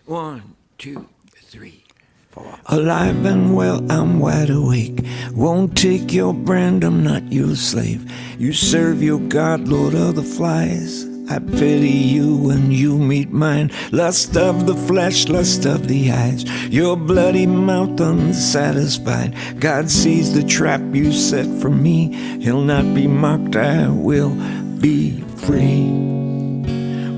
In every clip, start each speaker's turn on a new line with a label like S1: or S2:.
S1: 1, 2, 3, 4. Alive and well, I'm wide awake. Won't take your brand, I'm not your slave. You serve your God, Lord of the flies. I pity you when you meet mine. Lust of the flesh, lust of the eyes. Your bloody mouth unsatisfied. God sees the trap you set for me. He'll not be mocked, I will be free.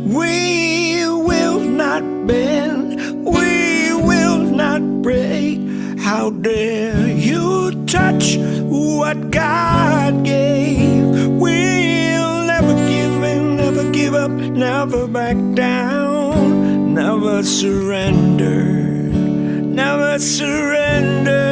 S1: We will not bend, we will not break. How dare you touch what God gave? We'll never give in, never give up, never back down, never surrender, never surrender.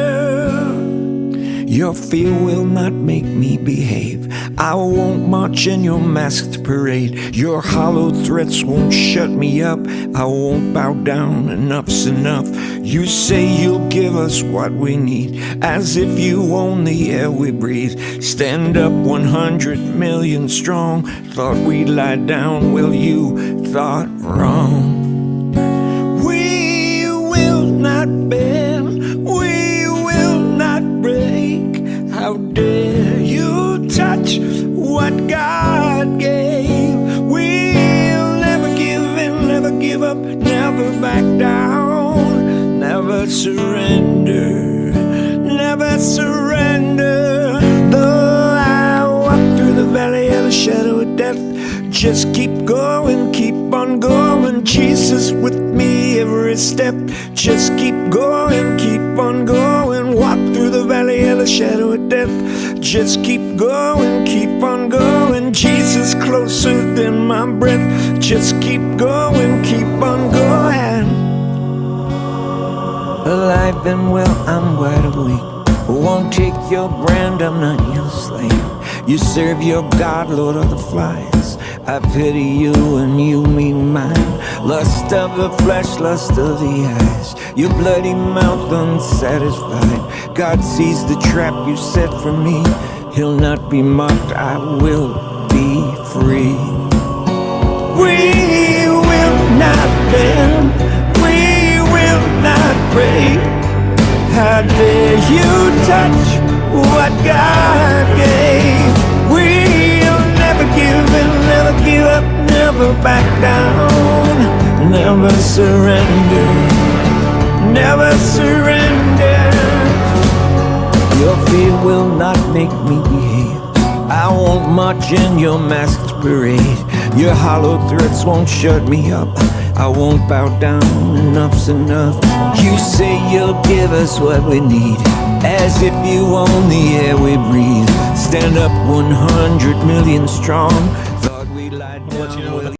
S1: Your fear will not make me behave. I won't march in your masked parade. Your hollow threats won't shut me up. I won't bow down, enough's enough. You say you'll give us what we need, as if you own the air we breathe. Stand up 100 million strong. Thought we'd lie down, well you thought wrong. We will not bend, we will not break. How dare you touch what God gave? We'll never give in, never give up, never back down, never surrender, never surrender. Though I walk through the valley of the shadow of death, just keep going, keep on going. Jesus with me every step. Just keep going, keep on going. Walk through the valley of the shadow of death. Just keep going, keep on going. Jesus closer than my breath. Just keep going, keep on going. Alive and well, I'm wide awake. Won't take your brand, I'm not your slave. You serve your God, Lord of the flies. I pity you and you mean mine. Lust of the flesh, lust of the eyes. Your bloody mouth unsatisfied. God sees the trap you set for me. He'll not be mocked, I will be free. We will not bend, we will not break. How dare you touch what God gave? We'll never give in, never give up, never back down, never surrender, never surrender. Your fear will not make me behave. I won't march in your masked parade. Your hollow threats won't shut me up. I won't bow down, enough's enough. You say you'll give us what we need, as if you own the air we breathe. Stand up 100 million strong. Thought we lied down.
S2: I'll let you know when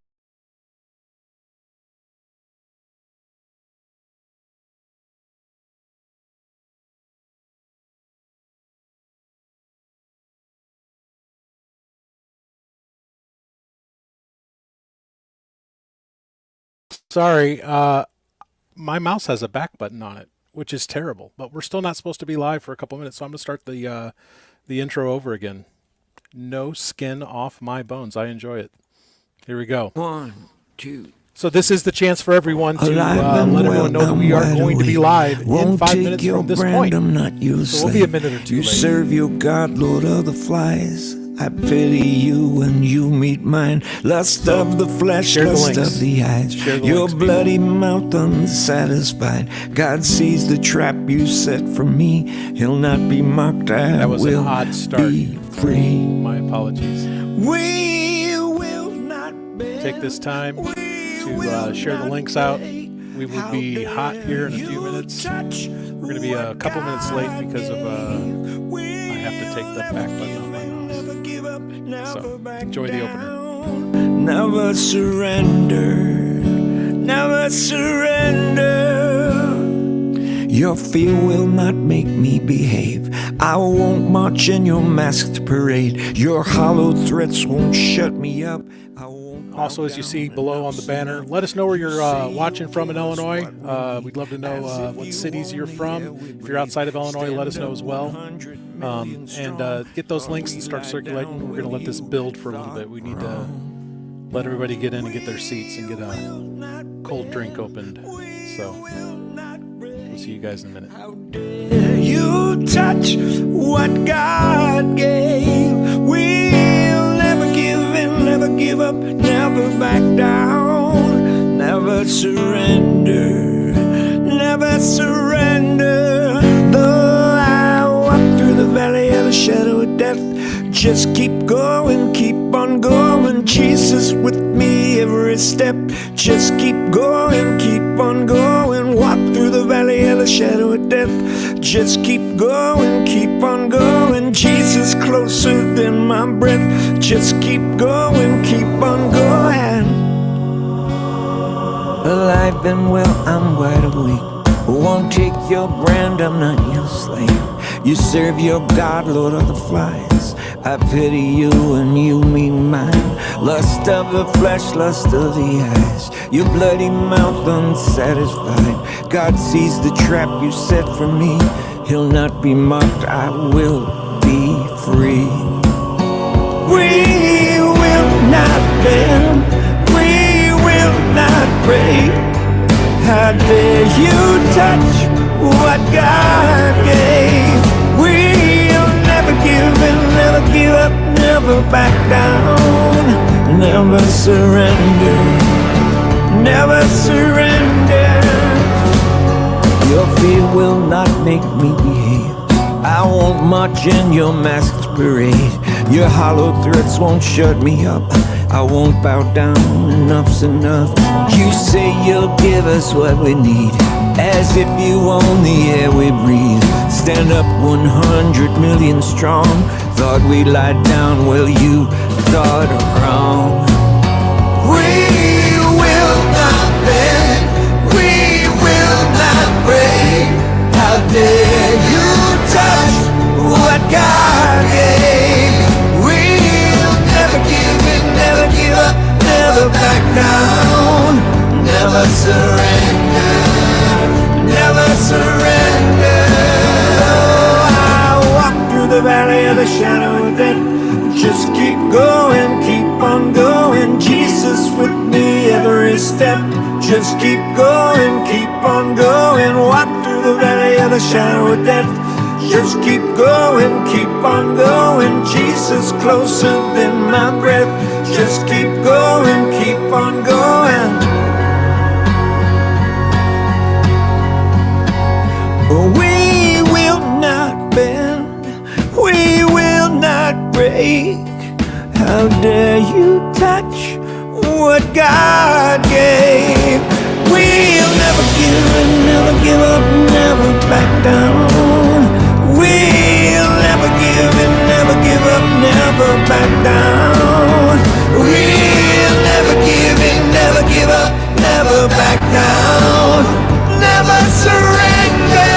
S2: Sorry, my mouse has a back button on it, which is terrible. But we're still not supposed to be live for a couple minutes, so I'm gonna start the intro over again. No skin off my bones. I enjoy it. Here we go.
S1: 1, 2.
S2: So this is the chance for everyone to let everyone know that we are going to be live in 5 minutes from this point.
S1: I'm not your
S2: So we'll be a minute or two
S1: You
S2: late.
S1: serve your God, Lord of the flies. I pity you when you meet mine. Lust of the flesh,
S2: Share the
S1: lust
S2: links.
S1: of the eyes.
S2: Share the
S1: Your
S2: links, people.
S1: bloody mouth unsatisfied. God sees the trap you set for me. He'll not be mocked, I
S2: That was an
S1: will
S2: odd start.
S1: be free.
S2: My apologies.
S1: We will not bend.
S2: Take this time to share the links out. We will be hot here in a few minutes. We're going to be a couple minutes late because of I have to take the back button off my mouse. So enjoy the opener.
S1: Never surrender, never surrender. Your fear will not make me behave. I won't march in your masked parade. Your hollow threats won't shut me up. I won't.
S2: Also, as you see below on the banner, let us know where you're watching from in Illinois. We'd love to know what cities you're from. If you're outside of Illinois, let us know as well. And get those links and start circulating. We're going to let this build for a little bit. We need to let everybody get in and get their seats and get a cold drink opened. So we'll see you guys in a minute.
S1: How dare you touch what God gave? We'll never give in, never give up, never back down, never surrender, never surrender. Though I walk through the valley of the shadow of death, just keep going, keep on going. Jesus with me every step. Just keep going, keep on going. Walk through the valley of the shadow of death. Just keep going, keep on going. Jesus closer than my breath. Just keep going, keep on going. Alive and well, I'm wide awake. Won't take your brand, I'm not your slave. You serve your God, Lord of the flies. I pity you and you mean mine. Lust of the flesh, lust of the eyes. Your bloody mouth unsatisfied. God sees the trap you set for me. He'll not be mocked, I will be free. We will not bend, we will not break. How dare you touch what God gave? We'll never give in, never give up, never back down, never surrender, never surrender. Your fear will not make me behave. I won't march in your masked parade. Your hollow threats won't shut me up. I won't bow down, enough's enough. You say you'll give us what we need, as if you own the air we breathe. Stand up 100 million strong. Thought we'd lie down, well you thought wrong. We will not bend, we will not break. How dare you touch what God gave? We'll never give in, never give up, never back down, never surrender, never surrender. Oh, I walk through the valley of the shadow of death. Just keep going, keep on going. Jesus with me every step. Just keep going, keep on going. Walk through the valley of the shadow of death. Just keep going, keep on going. Jesus closer than my breath. Just keep going, keep on going. We will not bend, we will not break. How dare you touch what God gave? We'll never give in, never give up, never back down. We'll never give in, never give up, never back down. We'll never give in, never give up, never back down. Never surrender.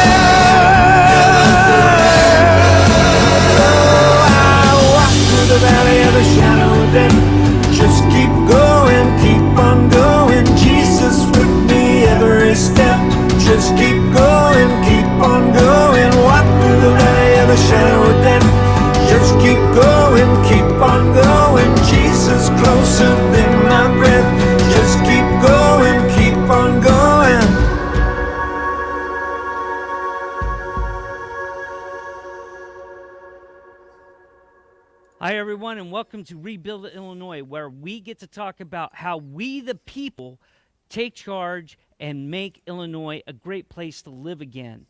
S1: Oh, I walk through the valley of the shadow of death. Just keep going, keep on going. Jesus with me every step. Just keep going, keep on going. Walk through the valley of the shadow of death. Just keep going, keep on going. Jesus closer than my breath. Just keep going, keep on going.
S3: Hi, everyone, and welcome to Rebuild Illinois, where we get to talk about how we, the people, take charge and make Illinois a great place to live again.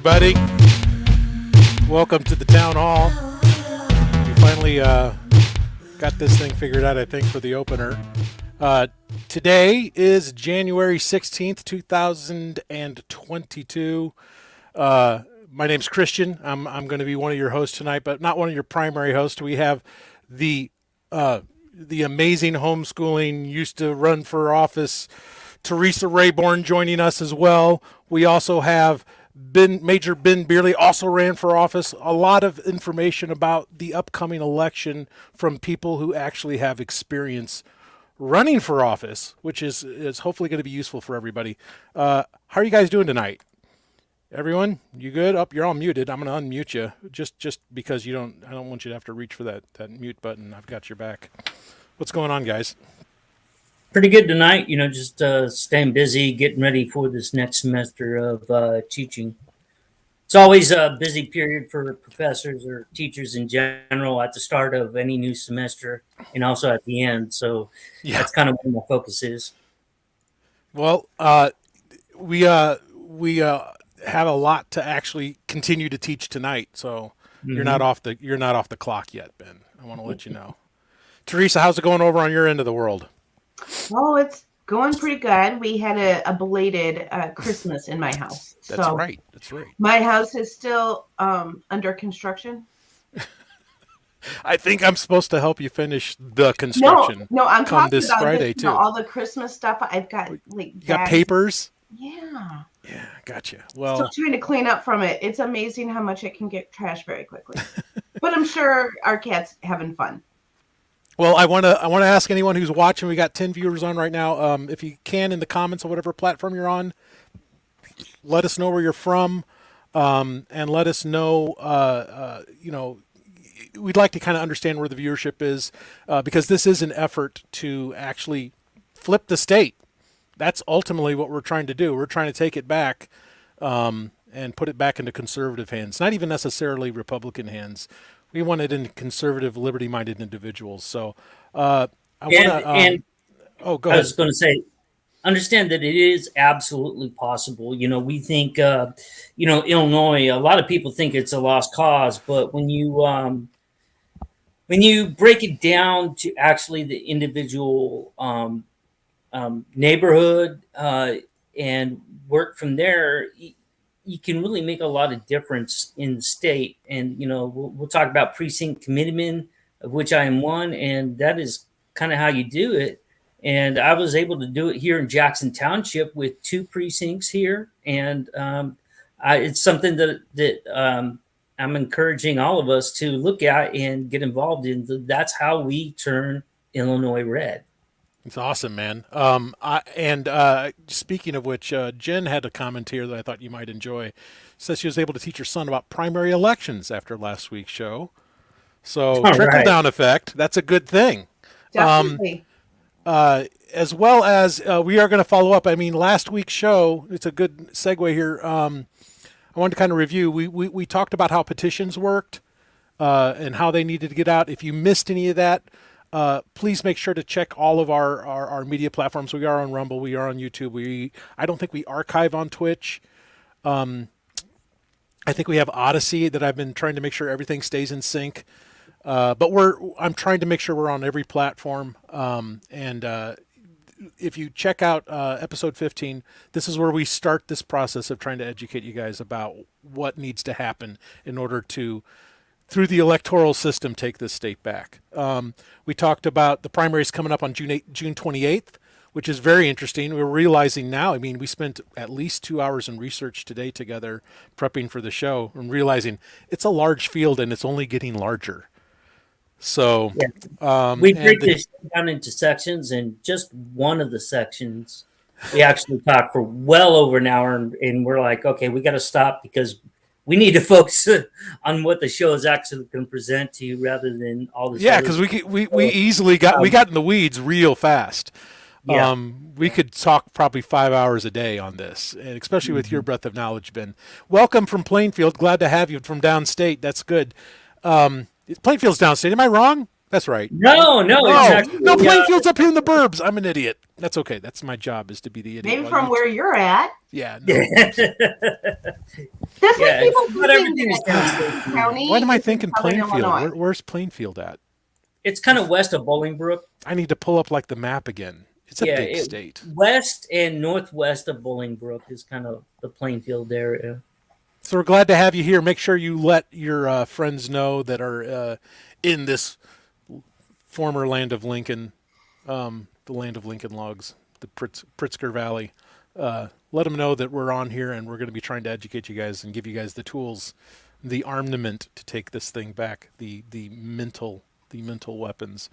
S2: everybody. Welcome to the town hall. We finally got this thing figured out, I think, for the opener. Today is January 16th, 2022. My name's Christian. I'm going to be one of your hosts tonight, but not one of your primary hosts. We have the amazing homeschooling, used to run for office, Teresa Rayborn joining us as well. We also have Major Ben Beerley, also ran for office. A lot of information about the upcoming election from people who actually have experience running for office, which is hopefully going to be useful for everybody. How are you guys doing tonight? Everyone, you good? You're all muted. I'm going to unmute you just because I don't want you to have to reach for that mute button. I've got your back. What's going on, guys?
S4: Pretty good tonight, just staying busy, getting ready for this next semester of teaching. It's always a busy period for professors or teachers in general at the start of any new semester and also at the end. So That's kind of where my focus is.
S2: Well, we have a lot to actually continue to teach tonight. So you're not off the clock yet, Ben. I want to let you know. Teresa, how's it going over on your end of the world?
S5: Oh, it's going pretty good. We had a belated Christmas in my house.
S2: That's right.
S5: My house is still under construction.
S2: I think I'm supposed to help you finish the construction.
S5: No, I'm
S2: come
S5: talking
S2: this
S5: about
S2: Friday too.
S5: All the Christmas stuff. I've got
S2: you got papers?
S5: Yeah.
S2: Yeah, gotcha. Well,
S5: still trying to clean up from it. It's amazing how much it can get trashed very quickly. But I'm sure our cat's having fun.
S2: Well, I want to ask anyone who's watching. We got 10 viewers on right now. If you can, in the comments of whatever platform you're on, let us know where you're from, and let us know. We'd like to kind of understand where the viewership is, because this is an effort to actually flip the state. That's ultimately what we're trying to do. We're trying to take it back, and put it back into conservative hands. Not even necessarily Republican hands. We want it in conservative, liberty-minded individuals. So I want to. Go ahead.
S4: I was going to say, understand that it is absolutely possible. We think, Illinois. A lot of people think it's a lost cause, but when you break it down to actually the individual neighborhood and work from there, you can really make a lot of difference in the state. And, we'll talk about precinct committeemen, of which I am one, and that is kind of how you do it. And I was able to do it here in Jackson Township with 2 precincts here. And it's something that I'm encouraging all of us to look at and get involved in. That's how we turn Illinois red.
S2: It's awesome, man. Speaking of which, Jen had a comment here that I thought you might enjoy. Says she was able to teach her son about primary elections after last week's show. So trickle-down effect. That's a good thing.
S5: Definitely.
S2: As well as we are going to follow up. I mean, last week's show, it's a good segue here. I wanted to kind of review. We talked about how petitions worked and how they needed to get out. If you missed any of that, please make sure to check all of our media platforms. We are on Rumble. We are on YouTube. I don't think we archive on Twitch. I think we have Odyssey that I've been trying to make sure everything stays in sync. But I'm trying to make sure we're on every platform. If you check out episode 15, this is where we start this process of trying to educate you guys about what needs to happen in order to, through the electoral system, take this state back. We talked about the primaries coming up on June 28th, which is very interesting. We're realizing now, we spent at least 2 hours in research today together prepping for the show and realizing it's a large field and it's only getting larger. So
S4: we break this down into sections, and just one of the sections, we actually talked for well over an hour, and we're like, okay, we got to stop because we need to focus on what the show is actually going to present to you rather than all this.
S2: Yeah, because we easily got in the weeds real fast.
S4: Yeah.
S2: We could talk probably 5 hours a day on this, and especially with your breadth of knowledge, Ben. Welcome from Plainfield. Glad to have you from downstate. That's good. Plainfield's downstate. Am I wrong? That's right.
S4: No, it's
S2: Oh,
S4: actually
S2: no, Plainfield's up here in the burbs. I'm an idiot. That's okay. That's my job, is to be the idiot.
S5: Maybe
S2: while
S5: from
S2: you-
S5: where you're at.
S2: Yeah. No.
S5: That's
S4: Yeah,
S5: like people
S4: but everything
S5: thinking
S4: is
S5: that
S4: downstate.
S5: county.
S2: Why am I
S5: is in
S2: thinking
S5: Southern
S2: Plainfield?
S5: Illinois.
S2: Where's Plainfield at?
S4: It's kind of west of Bolingbrook.
S2: I need to pull up like the map again. It's a big state.
S4: West and northwest of Bolingbrook is kind of the Plainfield area.
S2: So we're glad to have you here. Make sure you let your friends know that are in this former land of Lincoln, the land of Lincoln logs, the Pritzker Valley. Let them know that we're on here, and we're going to be trying to educate you guys and give you guys the tools, the armament to take this thing back, the mental weapons.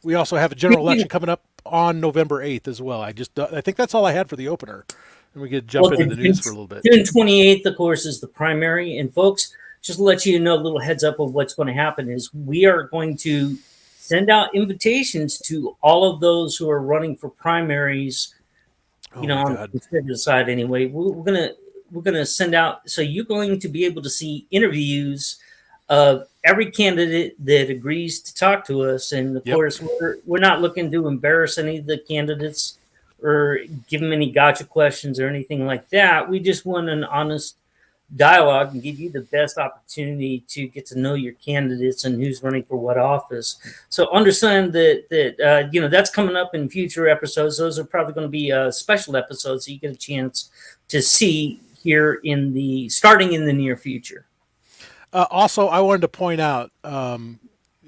S2: We also have a general election coming up on November 8th as well. I think that's all I had for the opener. And we could jump into the news for a little bit.
S4: June 28th, of course, is the primary. And folks, just to let you know, a little heads up of what's going to happen is we are going to send out invitations to all of those who are running for primaries. On the conservative side, anyway. We're gonna send out. So you're going to be able to see interviews of every candidate that agrees to talk to us. And of course, we're not looking to embarrass any of the candidates or give them any gotcha questions or anything like that. We just want an honest dialogue and give you the best opportunity to get to know your candidates and who's running for what office. So understand that that's coming up in future episodes. Those are probably going to be special episodes, so you get a chance to see here starting in the near future.
S2: Also, I wanted to point out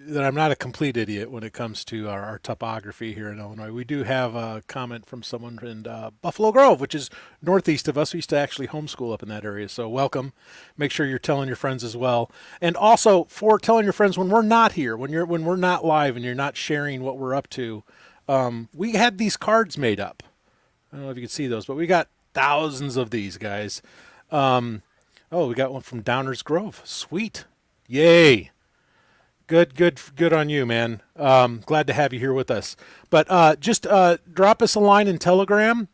S2: that I'm not a complete idiot when it comes to our topography here in Illinois. We do have a comment from someone in Buffalo Grove, which is northeast of us. We used to actually homeschool up in that area. So welcome. Make sure you're telling your friends as well. And also for telling your friends when we're not here, when we're not live and you're not sharing what we're up to, we had these cards made up. I don't know if you can see those, but we got thousands of these, guys. We got one from Downers Grove. Sweet. Yay. Good on you, man. Glad to have you here with us. But just drop us a line in Telegram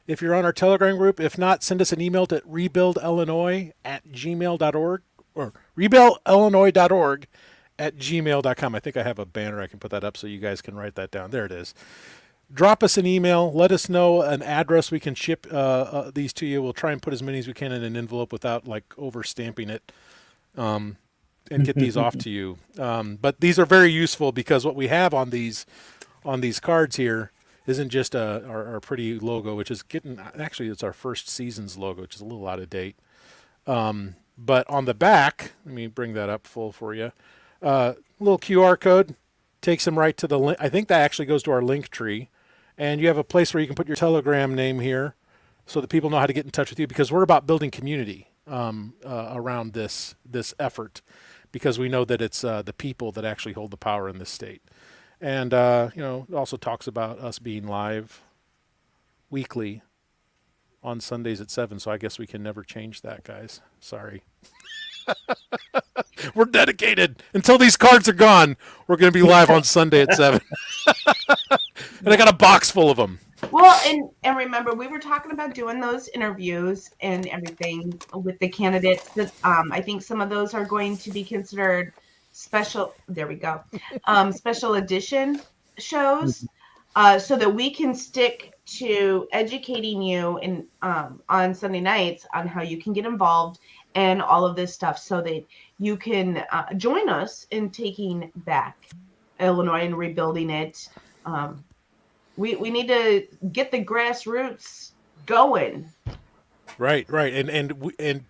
S2: if you're on our Telegram group. If not, send us an email to rebuildillinois@gmail.org or rebuildillinois.org@gmail.com. I think I have a banner. I can put that up so you guys can write that down. There it is. Drop us an email. Let us know an address we can ship these to you. We'll try and put as many as we can in an envelope without like over-stamping it. And get these off to you. But these are very useful because what we have on these cards here isn't just our pretty logo, which is actually it's our first season's logo, which is a little out of date. But on the back, let me bring that up full for you. Little QR code takes them right to the link. I think that actually goes to our link tree. And you have a place where you can put your Telegram name here so that people know how to get in touch with you, because we're about building community around this effort, because we know that it's the people that actually hold the power in this state. And, it also talks about us being live weekly on Sundays at 7. So I guess we can never change that, guys. Sorry. We're dedicated. Until these cards are gone, we're going to be live on Sunday at 7. And I got a box full of them.
S5: Well, and remember, we were talking about doing those interviews and everything with the candidates. That I think some of those are going to be considered special. There we go. Special edition shows, so that we can stick to educating you on Sunday nights on how you can get involved and all of this stuff, so that you can join us in taking back Illinois and rebuilding it. We need to get the grassroots going. Right.
S2: And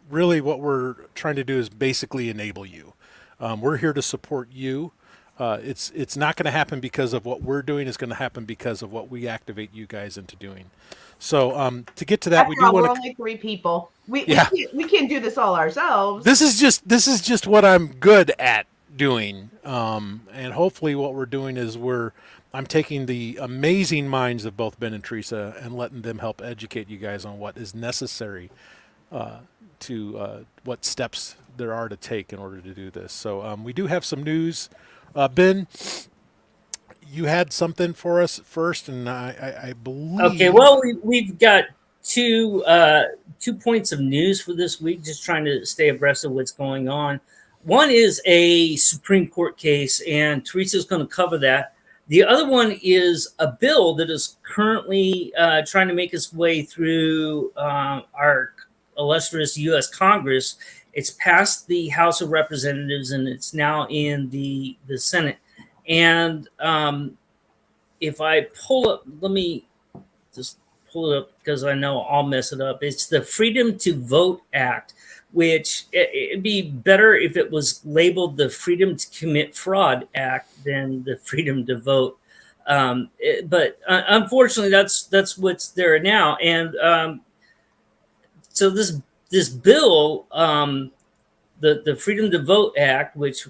S2: really what we're trying to do is basically enable you. We're here to support you. It's not going to happen because of what we're doing. It's going to happen because of what we activate you guys into doing. So to get to that,
S5: we're only 3 people. We can't do this all ourselves.
S2: This is just what I'm good at doing. And hopefully what we're doing is I'm taking the amazing minds of both Ben and Teresa and letting them help educate you guys on what is necessary to what steps there are to take in order to do this. So we do have some news. Ben, you had something for us first, and I believe...
S4: Okay, well, we've got two points of news for this week, just trying to stay abreast of what's going on. One is a Supreme Court case, and Teresa's going to cover that. The other one is a bill that is currently trying to make its way through our illustrious U.S. Congress. It's passed the House of Representatives, and it's now in the Senate. And if I pull up, let me just pull it up because I know I'll mess it up. It's the Freedom to Vote Act, which it'd be better if it was labeled the Freedom to Commit Fraud Act than the Freedom to Vote. But unfortunately, that's what's there now. And so this bill, the Freedom to Vote Act, which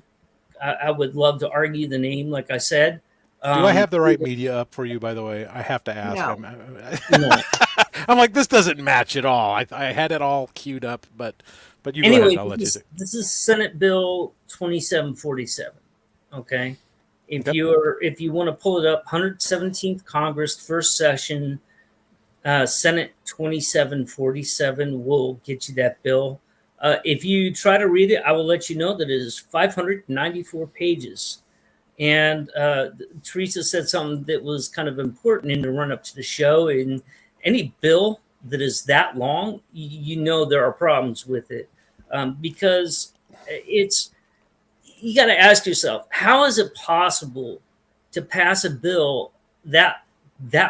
S4: I would love to argue the name, like I said.
S2: Do I have the right media up for you, by the way? I have to ask.
S5: No.
S4: No.
S2: I'm like, this doesn't match at all. I had it all queued up, but you go
S4: Anyway,
S2: ahead. I'll let you do.
S4: this is Senate Bill 2747. Okay, if
S2: Yep.
S4: if you want to pull it up, 117th Congress, first session, Senate 2747 will get you that bill. If you try to read it, I will let you know that it is 594 pages. And Teresa said something that was kind of important in the run up to the show. And any bill that is that long, you know there are problems with it, because you got to ask yourself, how is it possible to pass a bill that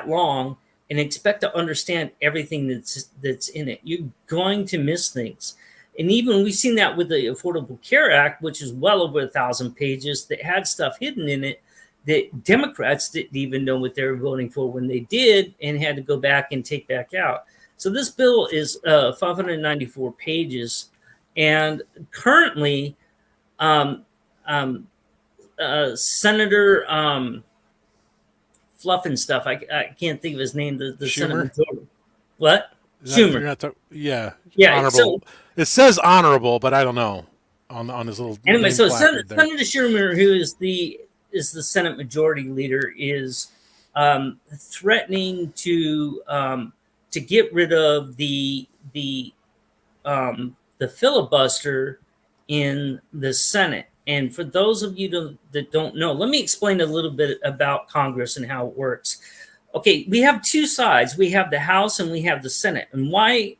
S4: long and expect to understand everything that's in it? You're going to miss things. And even we've seen that with the Affordable Care Act, which is well over 1,000 pages, that had stuff hidden in it that Democrats didn't even know what they were voting for when they did, and had to go back and take back out. So this bill is 594 pages, and currently Senator Fluff and stuff, I can't think of his name, the Senate majority. What? Schumer.
S2: Yeah.
S4: Yeah.
S2: Honorable. It says honorable, but I don't know on his little.
S4: Anyway, so Senator
S2: there.
S4: Schumer, who is the Senate Majority Leader, is threatening to get rid of the filibuster in the Senate. And for those of you that don't know, let me explain a little bit about Congress and how it works. Okay, we have two sides. We have the House and we have the Senate. And why?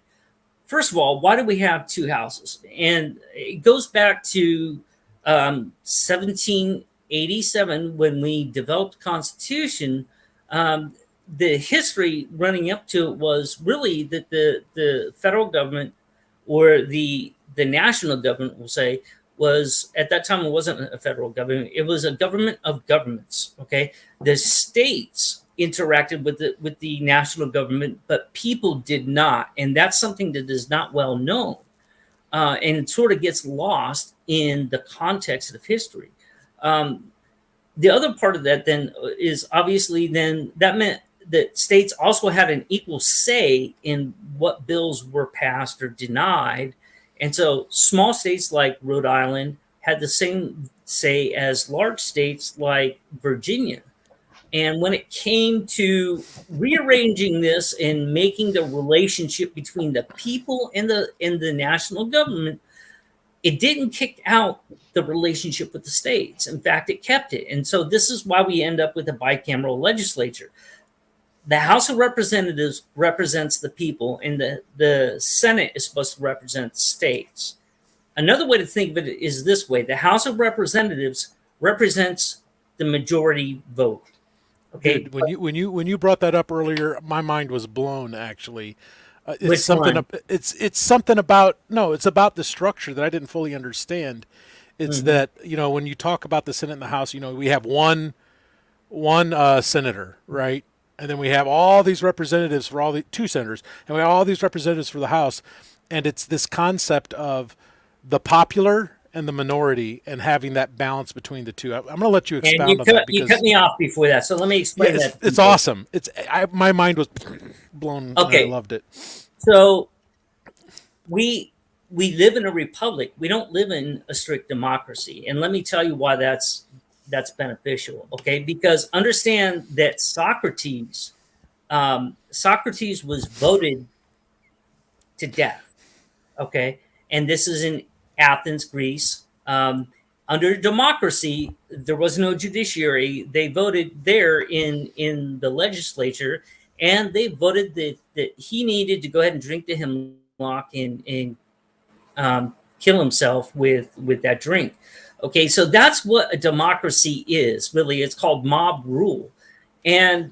S4: First of all, why do we have two houses? And it goes back to 1787 when we developed the Constitution. The history running up to it was really that the federal government, or the national government, we'll say, was, at that time, it wasn't a federal government. It was a government of governments. Okay, the states interacted with the national government, but people did not, and that's something that is not well known, and it sort of gets lost in the context of history. The other part of that then is, obviously, then that meant that states also had an equal say in what bills were passed or denied, and so small states like Rhode Island had the same say as large states like Virginia. And when it came to rearranging this and making the relationship between the people and the national government, it didn't kick out the relationship with the states. In fact, it kept it. And so this is why we end up with a bicameral legislature. The House of Representatives represents the people, and the Senate is supposed to represent the states. Another way to think of it is this way: the House of Representatives represents the majority vote. Okay.
S2: Dude, when you brought that up earlier, my mind was blown. Actually, it's
S4: Which
S2: something.
S4: one?
S2: It's something about it's about the structure that I didn't fully understand. It's that when you talk about the Senate and the House, we have one senator, right, and then we have all these representatives for all the two senators, and we have all these representatives for the House, and it's this concept of the popular and the minority, and having that balance between the two. I'm going to let you expound on that, because
S4: you cut me off before that, so let me explain that.
S2: It's awesome. My mind was blown.
S4: Okay.
S2: And I loved it.
S4: So we live in a republic. We don't live in a strict democracy, and let me tell you why that's beneficial. Okay, because understand that Socrates was voted to death. Okay, and this is in Athens, Greece. Under democracy, there was no judiciary. They voted there in the legislature, and they voted that he needed to go ahead and drink the hemlock and kill himself with that drink. Okay, so that's what a democracy is. Really, it's called mob rule. And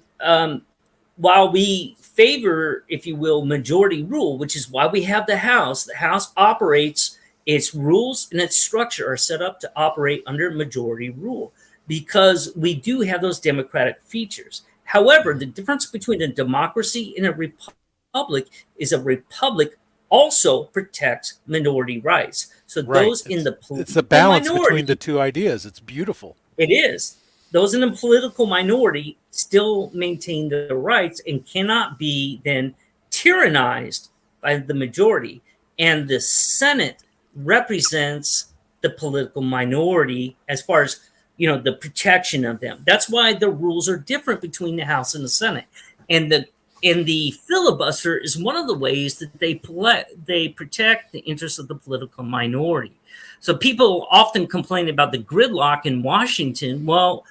S4: while we favor, if you will, majority rule, which is why we have the House operates, its rules and its structure are set up to operate under majority rule because we do have those democratic features. However, the difference between a democracy and a republic is a republic also protects minority rights. So those in the political
S2: it's the balance
S4: minority,
S2: between the two ideas. It's beautiful.
S4: it is. Those in the political minority still maintain their rights and cannot be then tyrannized by the majority. And the Senate represents the political minority as far as, you know, the protection of them. That's why the rules are different between the House and the Senate. And the filibuster is one of the ways that they protect the interests of the political minority. So people often complain about the gridlock in Washington. Well,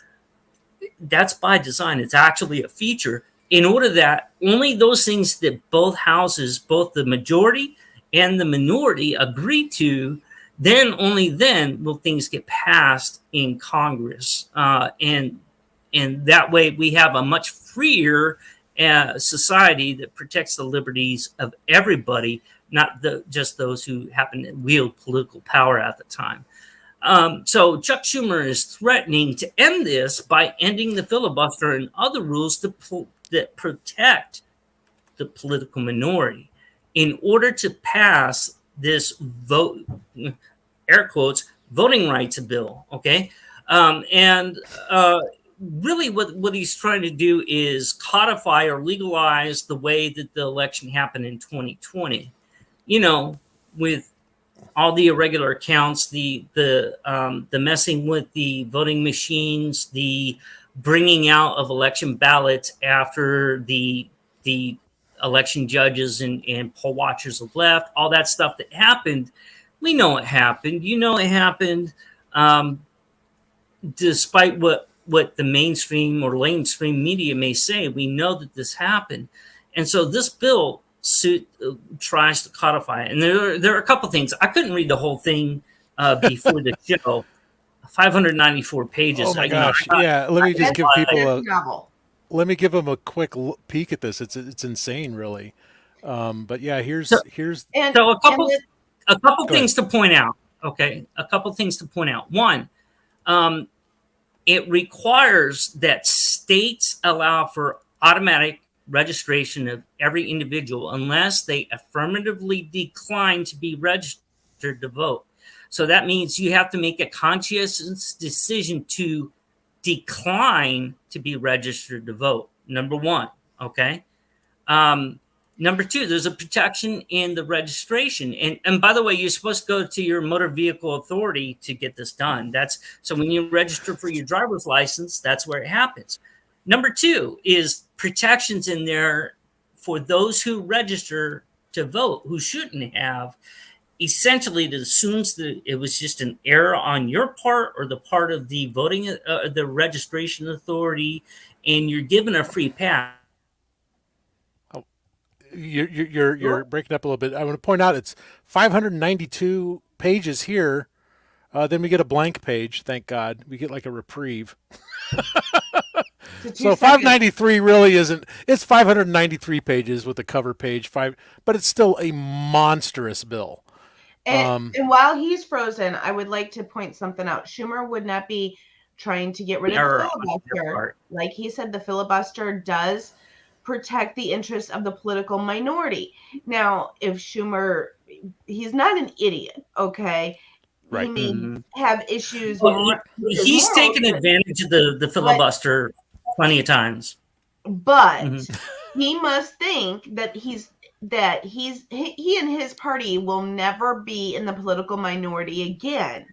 S4: that's by design. It's actually a feature in order that only those things that both houses, both the majority and the minority, agree to, then only then will things get passed in Congress. And that way we have a much freer society that protects the liberties of everybody, not just those who happen to wield political power at the time. So Chuck Schumer is threatening to end this by ending the filibuster and other rules that protect the political minority in order to pass this vote, air quotes, voting rights bill. Okay. Really what he's trying to do is codify or legalize the way that the election happened in 2020, you know, with all the irregular counts, the messing with the voting machines, the bringing out of election ballots after the election judges and poll watchers have left, all that stuff that happened. We know it happened. You know it happened, despite what the mainstream or lamestream media may say. We know that this happened. And so this bill tries to codify it. And there are a couple things. I couldn't read the whole thing before the show. 594 pages.
S2: Oh my gosh! Yeah, let me just give people let me give them a quick peek at this. It's insane, really. But yeah, here's
S4: so a couple things to point out. Okay, a couple things to point out. One, it requires that states allow for automatic registration of every individual unless they affirmatively decline to be registered to vote. So that means you have to make a conscientious decision to decline to be registered to vote. Number one, okay? Number two, there's a protection in the registration. And by the way, you're supposed to go to your motor vehicle authority to get this done. So when you register for your driver's license, that's where it happens. Number two is protections in there for those who register to vote who shouldn't have. Essentially, it assumes that it was just an error on your part or the part of the voting, the registration authority, and you're given a free pass.
S2: You're breaking up a little bit. I want to point out it's 592 pages here. Then we get a blank page. Thank God, we get like a reprieve. So 593 really isn't. It's 593 pages with a cover page but it's still a monstrous bill.
S5: And while he's frozen, I would like to point something out. Schumer would not be trying to get rid of the filibuster. Like he said, the filibuster does protect the interests of the political minority. Now, if Schumer, he's not an idiot, okay?
S2: Right.
S5: He may have issues.
S4: Well, he's taken advantage of the filibuster plenty of times.
S5: But he must think that he and his party will never be in the political minority again.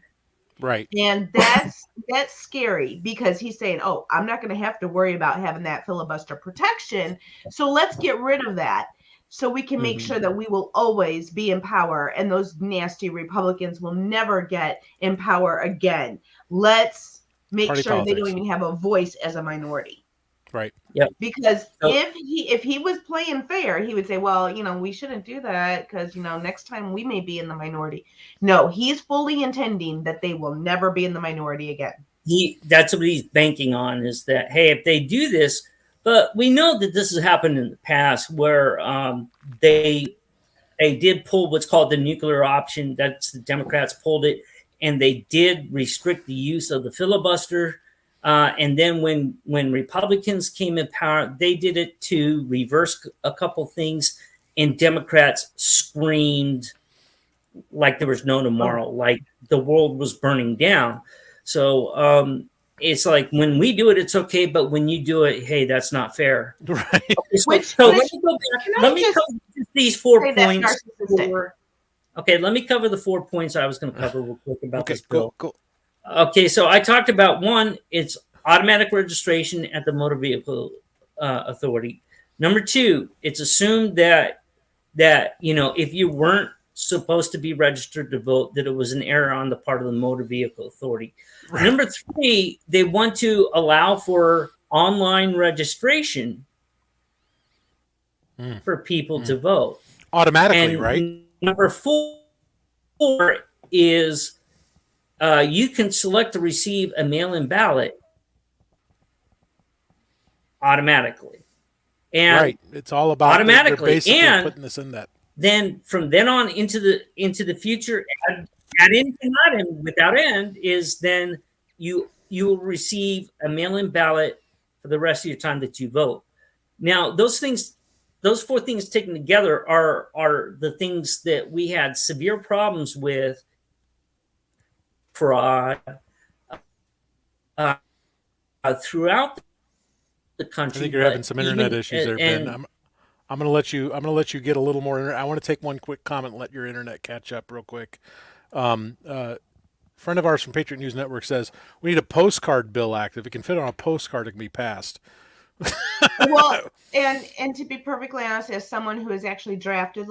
S2: Right.
S5: And that's scary because he's saying, oh, I'm not going to have to worry about having that filibuster protection. So let's get rid of that. so we can make sure that we will always be in power and those nasty Republicans will never get in power again. Let's make
S2: Party
S5: sure they don't
S2: politics.
S5: even have a voice as a minority.
S2: Right.
S5: Because
S4: So-
S5: if he was playing fair, he would say, well, we shouldn't do that because, next time we may be in the minority. No, he's fully intending that they will never be in the minority again.
S4: That's what he's banking on, is that, hey, if they do this, but we know that this has happened in the past where they did pull what's called the nuclear option. That's the Democrats pulled it, and they did restrict the use of the filibuster. And then when Republicans came in power, they did it to reverse a couple things, and Democrats screamed like there was no tomorrow, like the world was burning down. So it's like when we do it, it's okay, but when you do it, hey, that's not fair.
S2: Right.
S4: Okay, so let me go back. Let me cover these 4 points. Okay, let me cover the 4 points I was going to cover real quick about this bill.
S2: Go.
S4: Okay, so I talked about one, it's automatic registration at the Motor Vehicle Authority. Number 2, it's assumed that if you weren't supposed to be registered to vote, that it was an error on the part of the Motor Vehicle Authority. Right. Number 3, they want to allow for online registration for people to vote.
S2: Automatically,
S4: and
S2: right?
S4: Number 4 is you can select to receive a mail-in ballot automatically. And
S2: right. It's all about
S4: automatically.
S2: They're basically
S4: and
S2: putting this in that.
S4: Then from then on into the future, ad infinitum, without end, is then you will receive a mail-in ballot for the rest of your time that you vote. Now, those 4 things taken together are the things that we had severe problems with. Fraud throughout the country.
S2: I think you're having some internet issues there, Ben. I'm going to let you get a little more. I want to take one quick comment and let your internet catch up real quick. Friend of ours from Patriot News Network says we need a postcard bill act. If it can fit on a postcard, it can be passed.
S5: Well, and to be perfectly honest, as someone who has actually drafted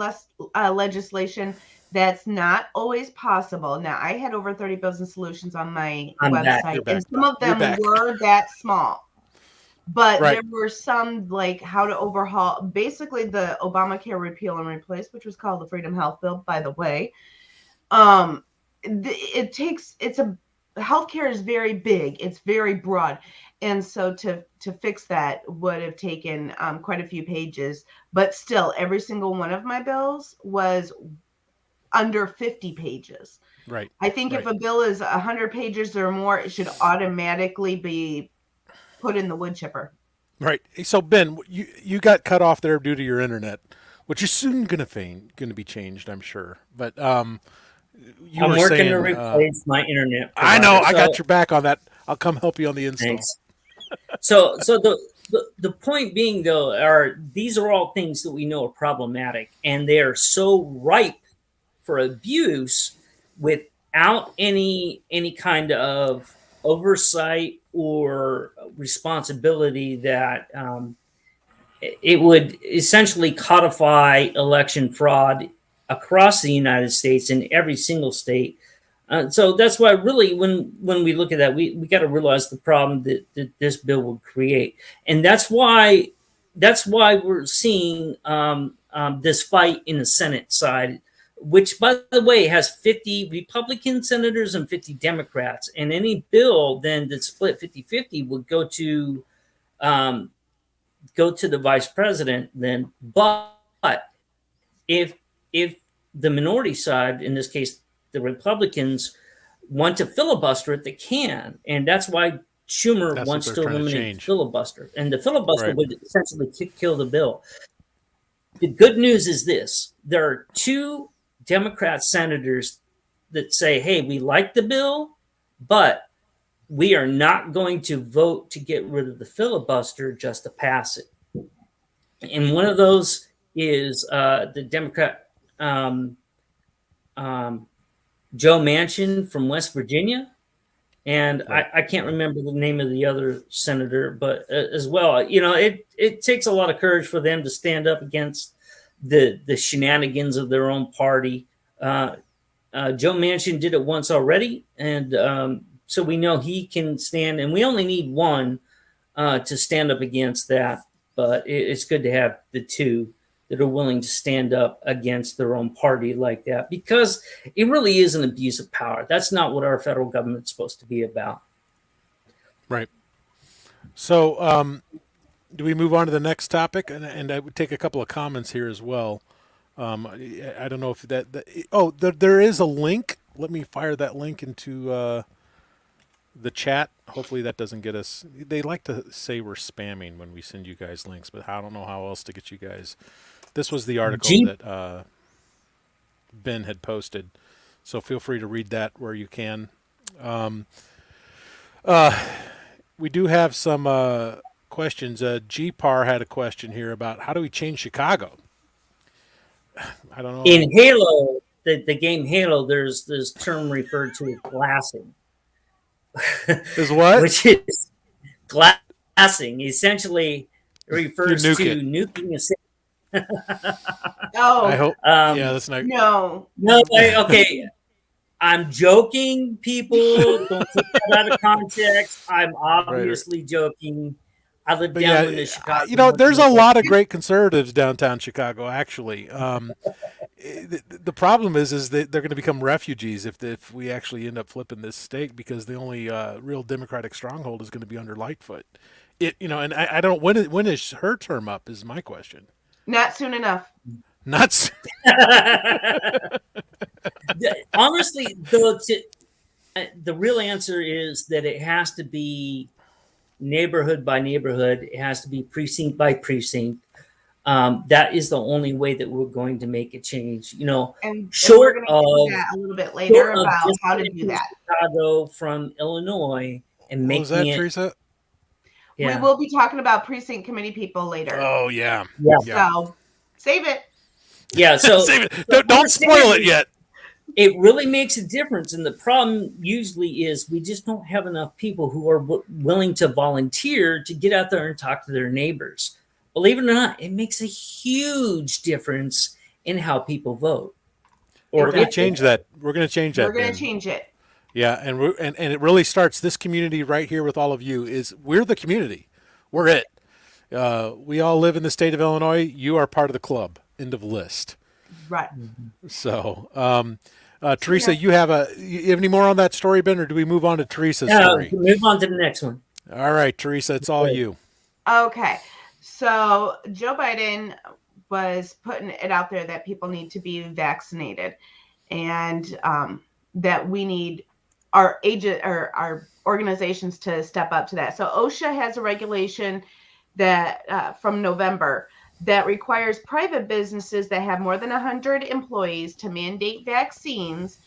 S5: legislation, that's not always possible. Now, I had over 30 bills and solutions on my website, and some of them were that small. But there were some, like how to overhaul, basically the Obamacare repeal and replace, which was called the Freedom Health Bill, by the way. Healthcare is very big. It's very broad. And so to fix that would have taken quite a few pages. But still, every single one of my bills was under 50 pages.
S2: Right.
S5: I think if a bill is 100 pages or more, it should automatically be put in the wood chipper.
S2: Right. So Ben, you got cut off there due to your internet, which is soon going to be changed, I'm sure. But I'm
S4: working to replace my internet provider.
S2: I know. I got your back on that. I'll come help you on the install.
S4: Thanks. So the point being, though, these are all things that we know are problematic, and they are so ripe for abuse without any kind of oversight or responsibility that it would essentially codify election fraud across the United States in every single state. So that's why really when we look at that, we got to realize the problem that this bill will create. And that's why we're seeing this fight in the Senate side, which, by the way, has 50 Republican senators and 50 Democrats. And any bill then that's split 50-50 would go to the vice president then. But if the minority side, in this case, the Republicans, want to filibuster it, they can. And that's why Schumer wants to eliminate the filibuster. And the filibuster would essentially kill the bill. The good news is this. There are 2 Democrat senators that say, hey, we like the bill, but we are not going to vote to get rid of the filibuster just to pass it. And one of those is the Democrat Joe Manchin from West Virginia. And I can't remember the name of the other senator, but as well, it takes a lot of courage for them to stand up against the shenanigans of their own party. Joe Manchin did it once already, and so we know he can stand. And we only need one to stand up against that. But it's good to have the two that are willing to stand up against their own party like that, because it really is an abuse of power. That's not what our federal government's supposed to be about.
S2: Right. So, do we move on to the next topic? And I would take a couple of comments here as well. I don't know if there is a link. Let me fire that link into the chat. Hopefully that doesn't get us. They like to say we're spamming when we send you guys links, but I don't know how else to get you guys. This was the article that Ben had posted, so feel free to read that where you can. We do have some questions. GPAR had a question here about how do we change Chicago? I don't know.
S4: In Halo, the game Halo, there's this term referred to as glassing.
S2: Is what?
S4: Which is glassing. Essentially, it refers to nuking a city.
S5: Oh,
S2: I hope. Yeah, that's not.
S5: no.
S4: Okay. I'm joking, people. Don't take that out of context. I'm obviously joking. I live down in the Chicago.
S2: There's a lot of great conservatives downtown Chicago, actually. The problem is that they're going to become refugees if we actually end up flipping this state, because the only real Democratic stronghold is going to be under Lightfoot. And I don't. When is her term up? Is my question.
S5: Not soon enough.
S2: Not.
S4: Honestly, the real answer is that it has to be neighborhood by neighborhood. It has to be precinct by precinct. That is the only way that we're going to make a change.
S5: And
S4: short
S5: we're going to do that a little bit later about how to do that.
S4: Chicago from Illinois and making
S2: was that,
S4: it.
S2: Teresa?
S4: Yeah.
S5: We will be talking about precinct committee people later.
S2: Oh yeah.
S5: So save it.
S4: Yeah. So
S2: save it. Don't spoil it yet.
S4: It really makes a difference. And the problem usually is we just don't have enough people who are willing to volunteer to get out there and talk to their neighbors. Believe it or not, it makes a huge difference in how people vote.
S2: We're going to change that. We're going to change that.
S5: We're going to change it.
S2: Yeah, and it really starts. This community right here with all of you we're the community. We're it. We all live in the state of Illinois. You are part of the club. End of list.
S5: Right.
S2: So, Teresa, you have any more on that story, Ben, or do we move on to Teresa's story?
S4: Move on to the next one.
S2: All right, Teresa, it's all you.
S5: Okay. So Joe Biden was putting it out there that people need to be vaccinated, and that we need our organizations to step up to that. So OSHA has a regulation that from November that requires private businesses that have more than 100 employees to mandate vaccines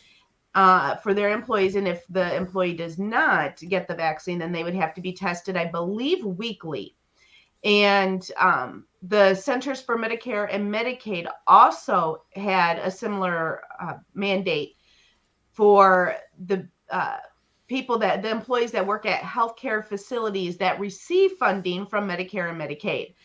S5: for their employees. And if the employee does not get the vaccine, then they would have to be tested, I believe, weekly. And the Centers for Medicare and Medicaid also had a similar mandate for the the employees that work at healthcare facilities that receive funding from Medicare and Medicaid,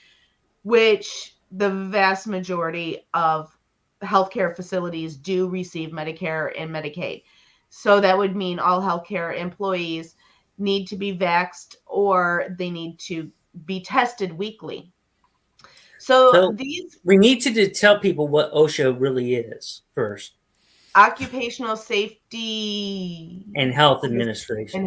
S5: which the vast majority of healthcare facilities do receive Medicare and Medicaid. So that would mean all healthcare employees need to be vaxxed, or they need to be tested weekly. So
S4: we need to tell people what OSHA really is first.
S5: Occupational Safety
S4: and Health Administration.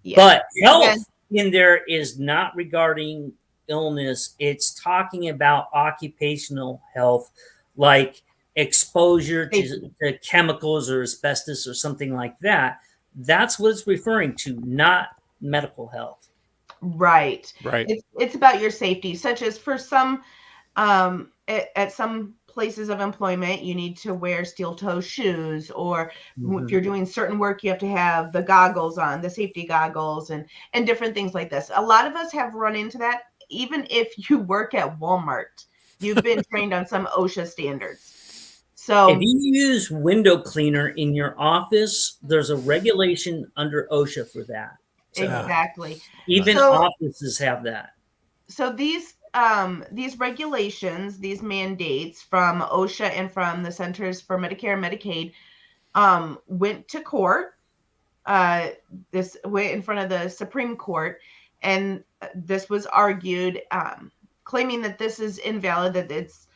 S5: Yes.
S4: But health in there is not regarding illness. It's talking about occupational health, like exposure to chemicals or asbestos or something like that. That's what it's referring to, not medical health.
S5: Right. It's about your safety, such as for some at some places of employment, you need to wear steel toe shoes, or if you're doing certain work, you have to have the goggles on, the safety goggles, and different things like this. A lot of us have run into that. Even if you work at Walmart, you've been trained on some OSHA standards. So
S4: if you use window cleaner in your office, there's a regulation under OSHA for that.
S5: So exactly.
S4: Even offices have that.
S5: So these these regulations, these mandates from OSHA and from the Centers for Medicare and Medicaid went to court. This went in front of the Supreme Court, and this was argued, claiming that this is invalid, that it's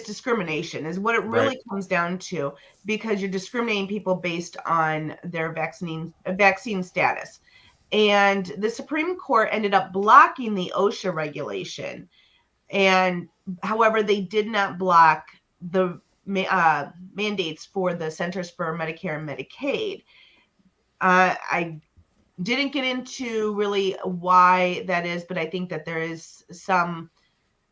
S5: discrimination is what it really
S2: Right.
S5: comes down to, because you're discriminating people based on their vaccine status. And the Supreme Court ended up blocking the OSHA regulation. And however, they did not block the mandates for the Centers for Medicare and Medicaid. I didn't get into really why that is, but I think that there is some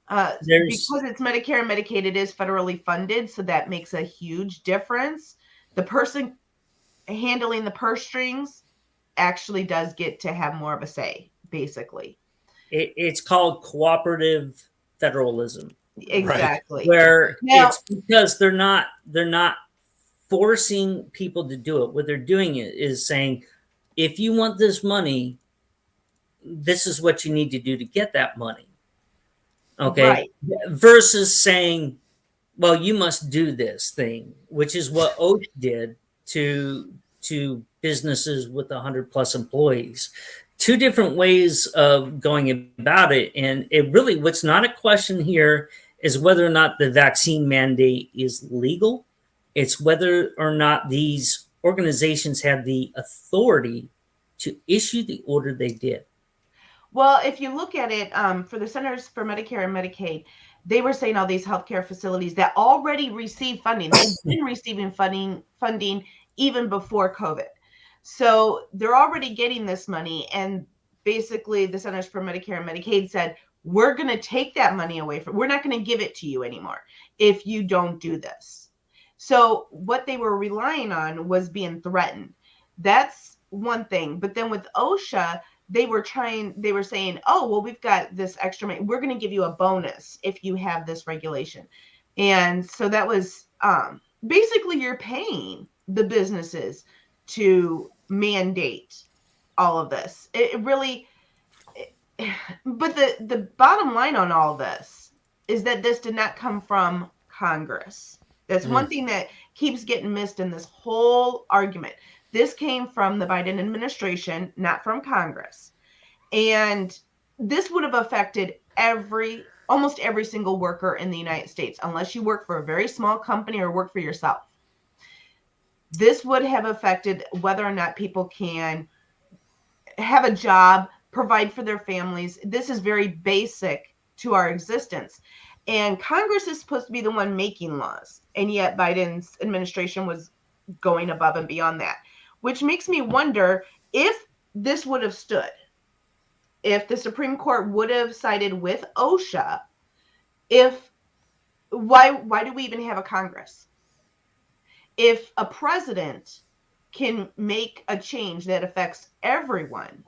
S5: because it's Medicare and Medicaid, it is federally funded, so that makes a huge difference. The person handling the purse strings actually does get to have more of a say, basically.
S4: It's called cooperative federalism.
S5: Exactly.
S4: Right. Where now, it's because they're not forcing people to do it. What they're doing is saying, if you want this money, this is what you need to do to get that money. Okay. Right. Versus saying, well, you must do this thing, which is what OSHA did to businesses with 100+ employees. Two different ways of going about it. And it really, what's not a question here is whether or not the vaccine mandate is legal. It's whether or not these organizations have the authority to issue the order they did.
S5: Well, if you look at it, for the Centers for Medicare and Medicaid, they were saying all these healthcare facilities that already receive funding, they've been receiving funding even before COVID. So they're already getting this money. And basically the Centers for Medicare and Medicaid said, we're going to take that money away we're not going to give it to you anymore if you don't do this. So what they were relying on was being threatened. That's one thing. But then with OSHA, they were saying, oh, well, we've got this extra money. We're going to give you a bonus if you have this regulation. And so that was basically you're paying the businesses to mandate all of this. But the bottom line on all of this is that this did not come from Congress. That's one thing that keeps getting missed in this whole argument. This came from the Biden administration, not from Congress. And this would have affected almost every single worker in the United States, unless you work for a very small company or work for yourself. This would have affected whether or not people can have a job, provide for their families. This is very basic to our existence. And Congress is supposed to be the one making laws. And yet Biden's administration was going above and beyond that, which makes me wonder if this would have stood, if the Supreme Court would have sided with OSHA, why do we even have a Congress? If a president can make a change that affects everyone,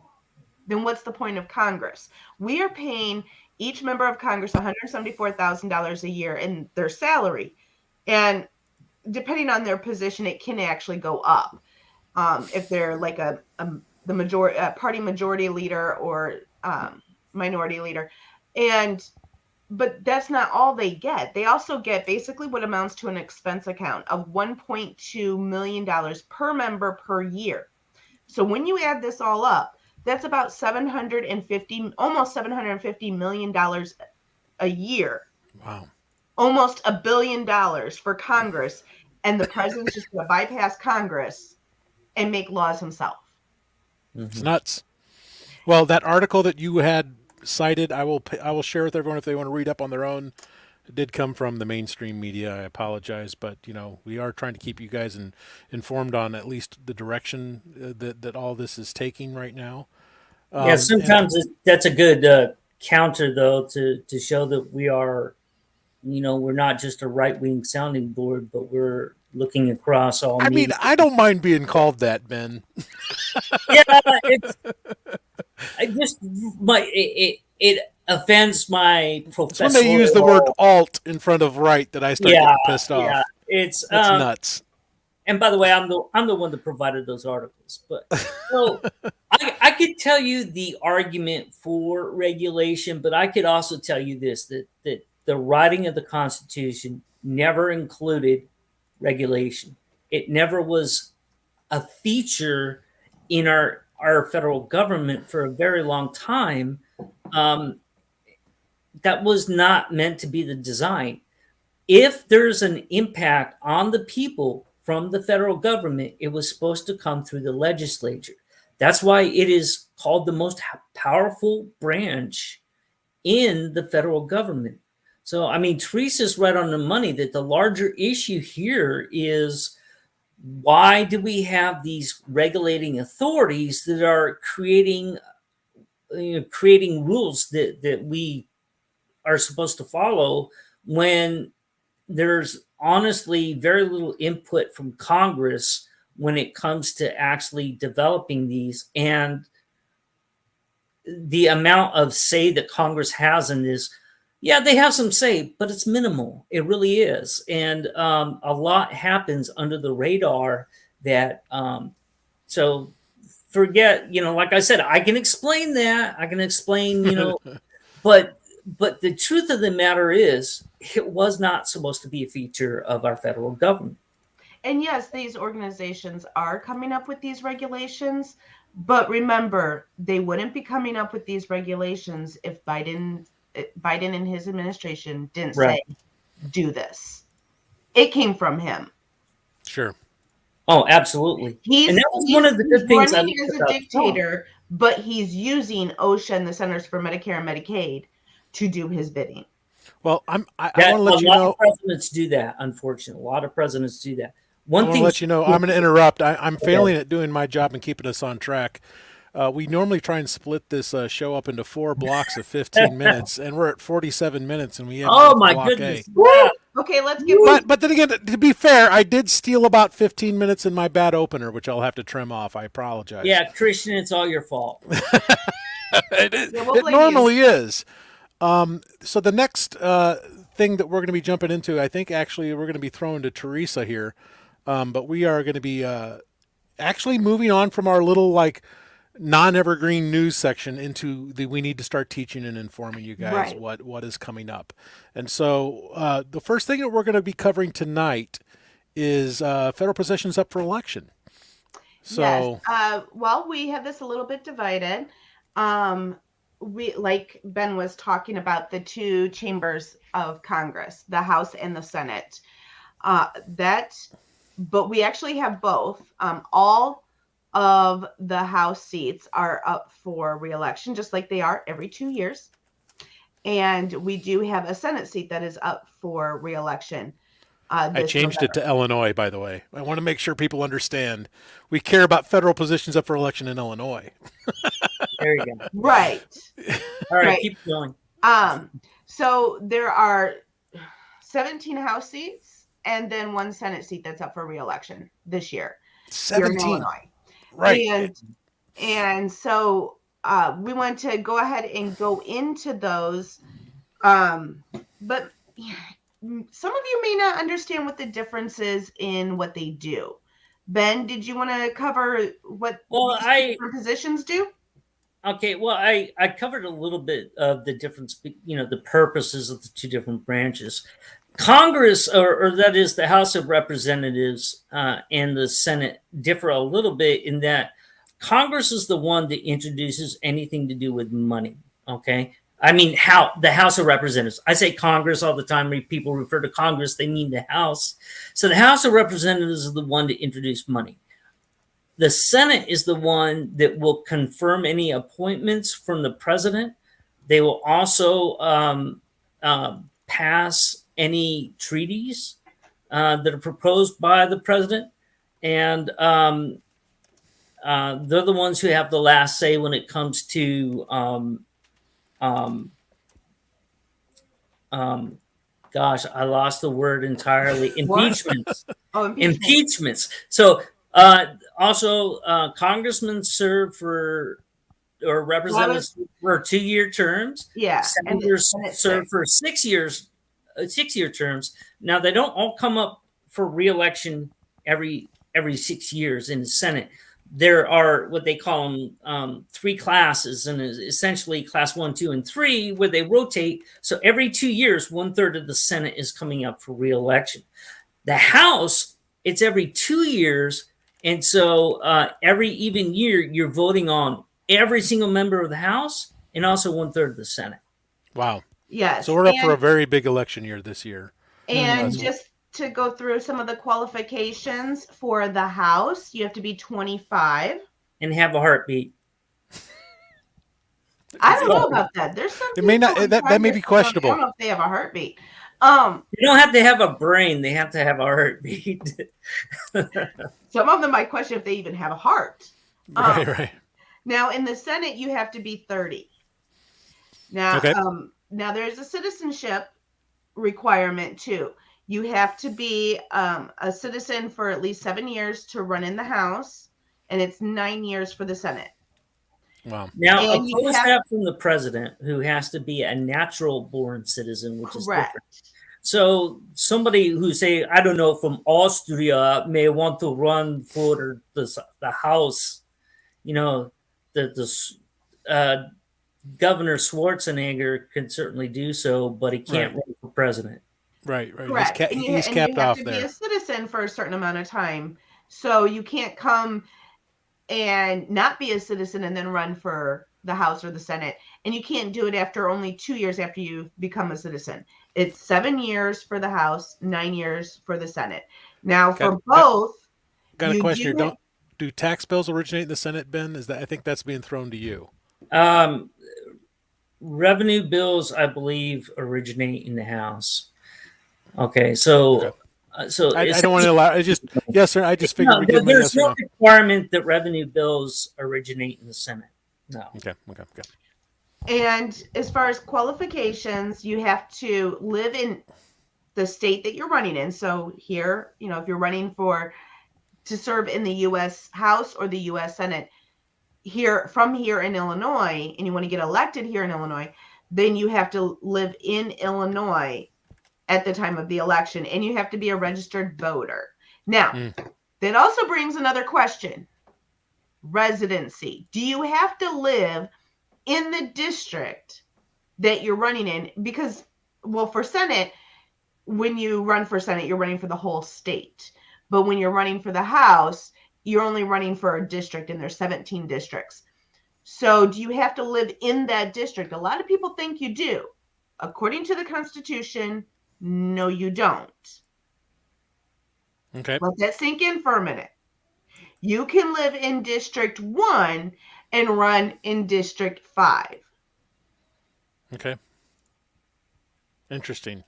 S5: then what's the point of Congress? We are paying each member of Congress $174,000 a year in their salary. And depending on their position, it can actually go up. If they're like the majority party majority leader or minority leader. But that's not all they get. They also get basically what amounts to an expense account of $1.2 million per member per year. So when you add this all up, that's about almost $750 million a year.
S2: Wow.
S5: Almost $1 billion for Congress. And the president's just going to bypass Congress and make laws himself.
S2: It's nuts. Well, that article that you had cited, I will share with everyone if they want to read up on their own. It did come from the mainstream media. I apologize, but we are trying to keep you guys informed on at least the direction that all this is taking right now.
S4: Yeah, sometimes that's a good counter, though, to show that we are, we're not just a right-wing sounding board, but we're looking across all.
S2: I mean, I don't mind being called that, Ben.
S4: Yeah, it offends my professional.
S2: It's when they use the word alt in front of right that I start getting pissed off.
S4: Yeah, it's
S2: nuts.
S4: And by the way, I'm the one that provided those articles. But so I could tell you the argument for regulation, but I could also tell you this, that the writing of the Constitution never included regulation. It never was a feature in our federal government for a very long time. That was not meant to be the design. If there's an impact on the people from the federal government, it was supposed to come through the legislature. That's why it is called the most powerful branch in the federal government. So, I mean, Teresa's right on the money that the larger issue here is, why do we have these regulating authorities that are creating rules that we are supposed to follow, when there's honestly very little input from Congress when it comes to actually developing these, and the amount of say that Congress has in this? Yeah, they have some say, but it's minimal. It really is. And a lot happens under the radar that, so forget, like I said, I can explain that. I can explain, but the truth of the matter is, it was not supposed to be a feature of our federal government.
S5: And yes, these organizations are coming up with these regulations, but remember, they wouldn't be coming up with these regulations if Biden and his administration didn't say, do this. It came from him.
S2: Sure.
S4: Oh, absolutely. And that was one of the good things.
S5: He's running as a dictator, but he's using OSHA and the Centers for Medicare and Medicaid to do his bidding.
S2: Well, I want to let you know.
S4: A lot of presidents do that, unfortunately. A lot of presidents do that.
S2: I want to let you know, I'm going to interrupt. I'm failing at doing my job and keeping us on track. We normally try and split this show up into 4 blocks of 15 minutes, and we're at 47 minutes, and we have
S4: my goodness.
S5: Okay, let's get.
S2: But then again, to be fair, I did steal about 15 minutes in my bad opener, which I'll have to trim off. I apologize.
S4: Yeah, Christian, it's all your fault.
S2: It normally is. So the next thing that we're going to be jumping into, I think actually we're going to be throwing to Teresa here, but we are going to be actually moving on from our little non-evergreen news section into we need to start teaching and informing you guys what is coming up. And so the first thing that we're going to be covering tonight is federal positions up for election. So
S5: yes. Well, we have this a little bit divided. We, like Ben was talking about, the 2 chambers of Congress, the House and the Senate. But we actually have both. All of the House seats are up for re-election, just like they are every 2 years. And we do have a Senate seat that is up for re-election.
S2: I changed it to Illinois, by the way. I want to make sure people understand. We care about federal positions up for election in Illinois.
S4: There you go.
S5: Right.
S4: All right, keep going.
S5: So there are 17 House seats and then 1 Senate seat that's up for re-election this year.
S2: 17.
S5: Here in Illinois.
S2: Right.
S5: And so we want to go ahead and go into those. But some of you may not understand what the difference is in what they do. Ben, did you want to cover what different positions do?
S4: Okay, well, I covered a little bit of the difference, the purposes of the 2 different branches. Congress, or that is the House of Representatives and the Senate, differ a little bit in that Congress is the one that introduces anything to do with money, okay? I mean, the House of Representatives. I say Congress all the time. When people refer to Congress, they mean the House. So the House of Representatives is the one to introduce money. The Senate is the one that will confirm any appointments from the president. They will also pass any treaties that are proposed by the president. And they're the ones who have the last say when it comes to gosh, I lost the word entirely. Impeachments. Impeachments. So also congressmen serve for, or representatives for 2-year terms.
S5: Yeah.
S4: Senators serve for 6 years, 6-year terms. Now they don't all come up for re-election every 6 years in the Senate, there are what they call them three classes, and essentially class 1, 2, and 3, where they rotate. So every 2 years, 1/3 of the Senate is coming up for re-election. The House, it's every 2 years, and so every even year you're voting on every single member of the House and also 1/3 of the Senate.
S2: Wow.
S5: Yes.
S2: So we're up for a very big election year this year.
S5: And just to go through some of the qualifications for the House, you have to be 25
S4: and have a heartbeat.
S5: I don't know about that. There's some.
S2: It may not. That may be questionable.
S5: I don't know if they have a heartbeat.
S4: They don't have to have a brain. They have to have a heartbeat.
S5: Some of them might question if they even have a heart.
S2: Right.
S5: Now, in the Senate, you have to be 30. Now,
S2: okay.
S5: Now there's a citizenship requirement too. You have to be a citizen for at least 7 years to run in the House, and it's 9 years for the Senate.
S4: Wow. Now, oppose that from the president, who has to be a natural-born citizen, which is different. So somebody who, say, I don't know, from Austria may want to run for the House. You know, the Governor Schwarzenegger can certainly do so, but he can't run for president.
S2: Right.
S5: Correct.
S2: He's capped off there.
S5: You have to be a citizen for a certain amount of time, so you can't come and not be a citizen and then run for the House or the Senate. And you can't do it after only 2 years after you become a citizen. It's 7 years for the House, 9 years for the Senate. Now, for both,
S2: got a question here. Do tax bills originate in the Senate, Ben? I think that's being thrown to you.
S4: Revenue bills, I believe, originate in the House. Okay, so.
S2: Okay. I don't want to allow. Yes, sir. I just figured
S4: there's no requirement that revenue bills originate in the Senate. No.
S2: Okay.
S5: And as far as qualifications, you have to live in the state that you're running in. So here, if you're running to serve in the U.S. House or the U.S. Senate, from here in Illinois, and you want to get elected here in Illinois, then you have to live in Illinois at the time of the election, and you have to be a registered voter. Now, that also brings another question. Residency. Do you have to live in the district that you're running in? Because, for Senate, when you run for Senate, you're running for the whole state. But when you're running for the House, you're only running for a district, and there's 17 districts. So do you have to live in that district? A lot of people think you do. According to the Constitution, no, you don't.
S2: Okay.
S5: Let that sink in for a minute. You can live in District 1 and run in District 5.
S2: Okay. Interesting.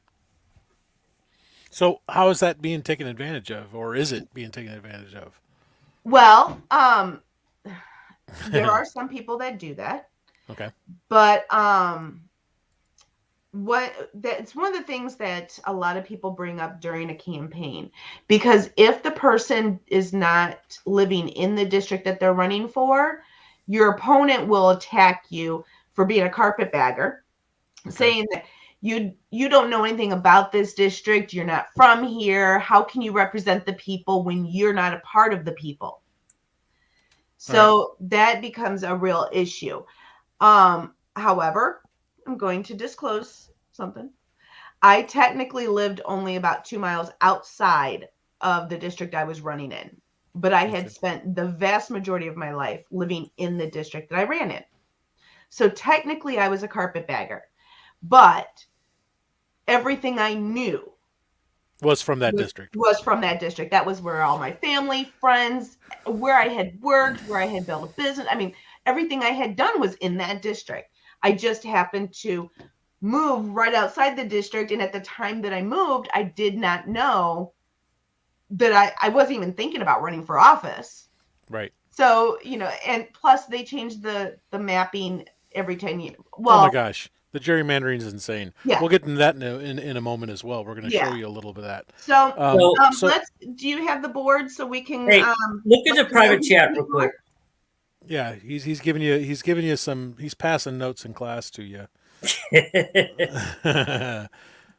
S2: So how is that being taken advantage of, or is it being taken advantage of?
S5: Well, there are some people that do that.
S2: Okay.
S5: But it's one of the things that a lot of people bring up during a campaign, because if the person is not living in the district that they're running for, your opponent will attack you for being a carpetbagger, saying that you don't know anything about this district, you're not from here, how can you represent the people when you're not a part of the people? So that becomes a real issue. However, I'm going to disclose something. I technically lived only about 2 miles outside of the district I was running in, but I had spent the vast majority of my life living in the district that I ran in. So technically I was a carpetbagger, but everything I knew
S2: was from that district.
S5: That was where all my family, friends, where I had worked, where I had built a business. I mean, everything I had done was in that district. I just happened to move right outside the district. And at the time that I moved, I did not know that I wasn't even thinking about running for office.
S2: Right.
S5: So, and plus they changed the mapping every 10 years. Well,
S2: oh my gosh. The gerrymandering is insane. Yeah. We'll get into that in a moment as well. We're going to show you a little bit of that.
S5: So, do you have the board so we can
S4: look at the private chat real quick?
S2: Yeah, he's giving you some. He's passing notes in class to you.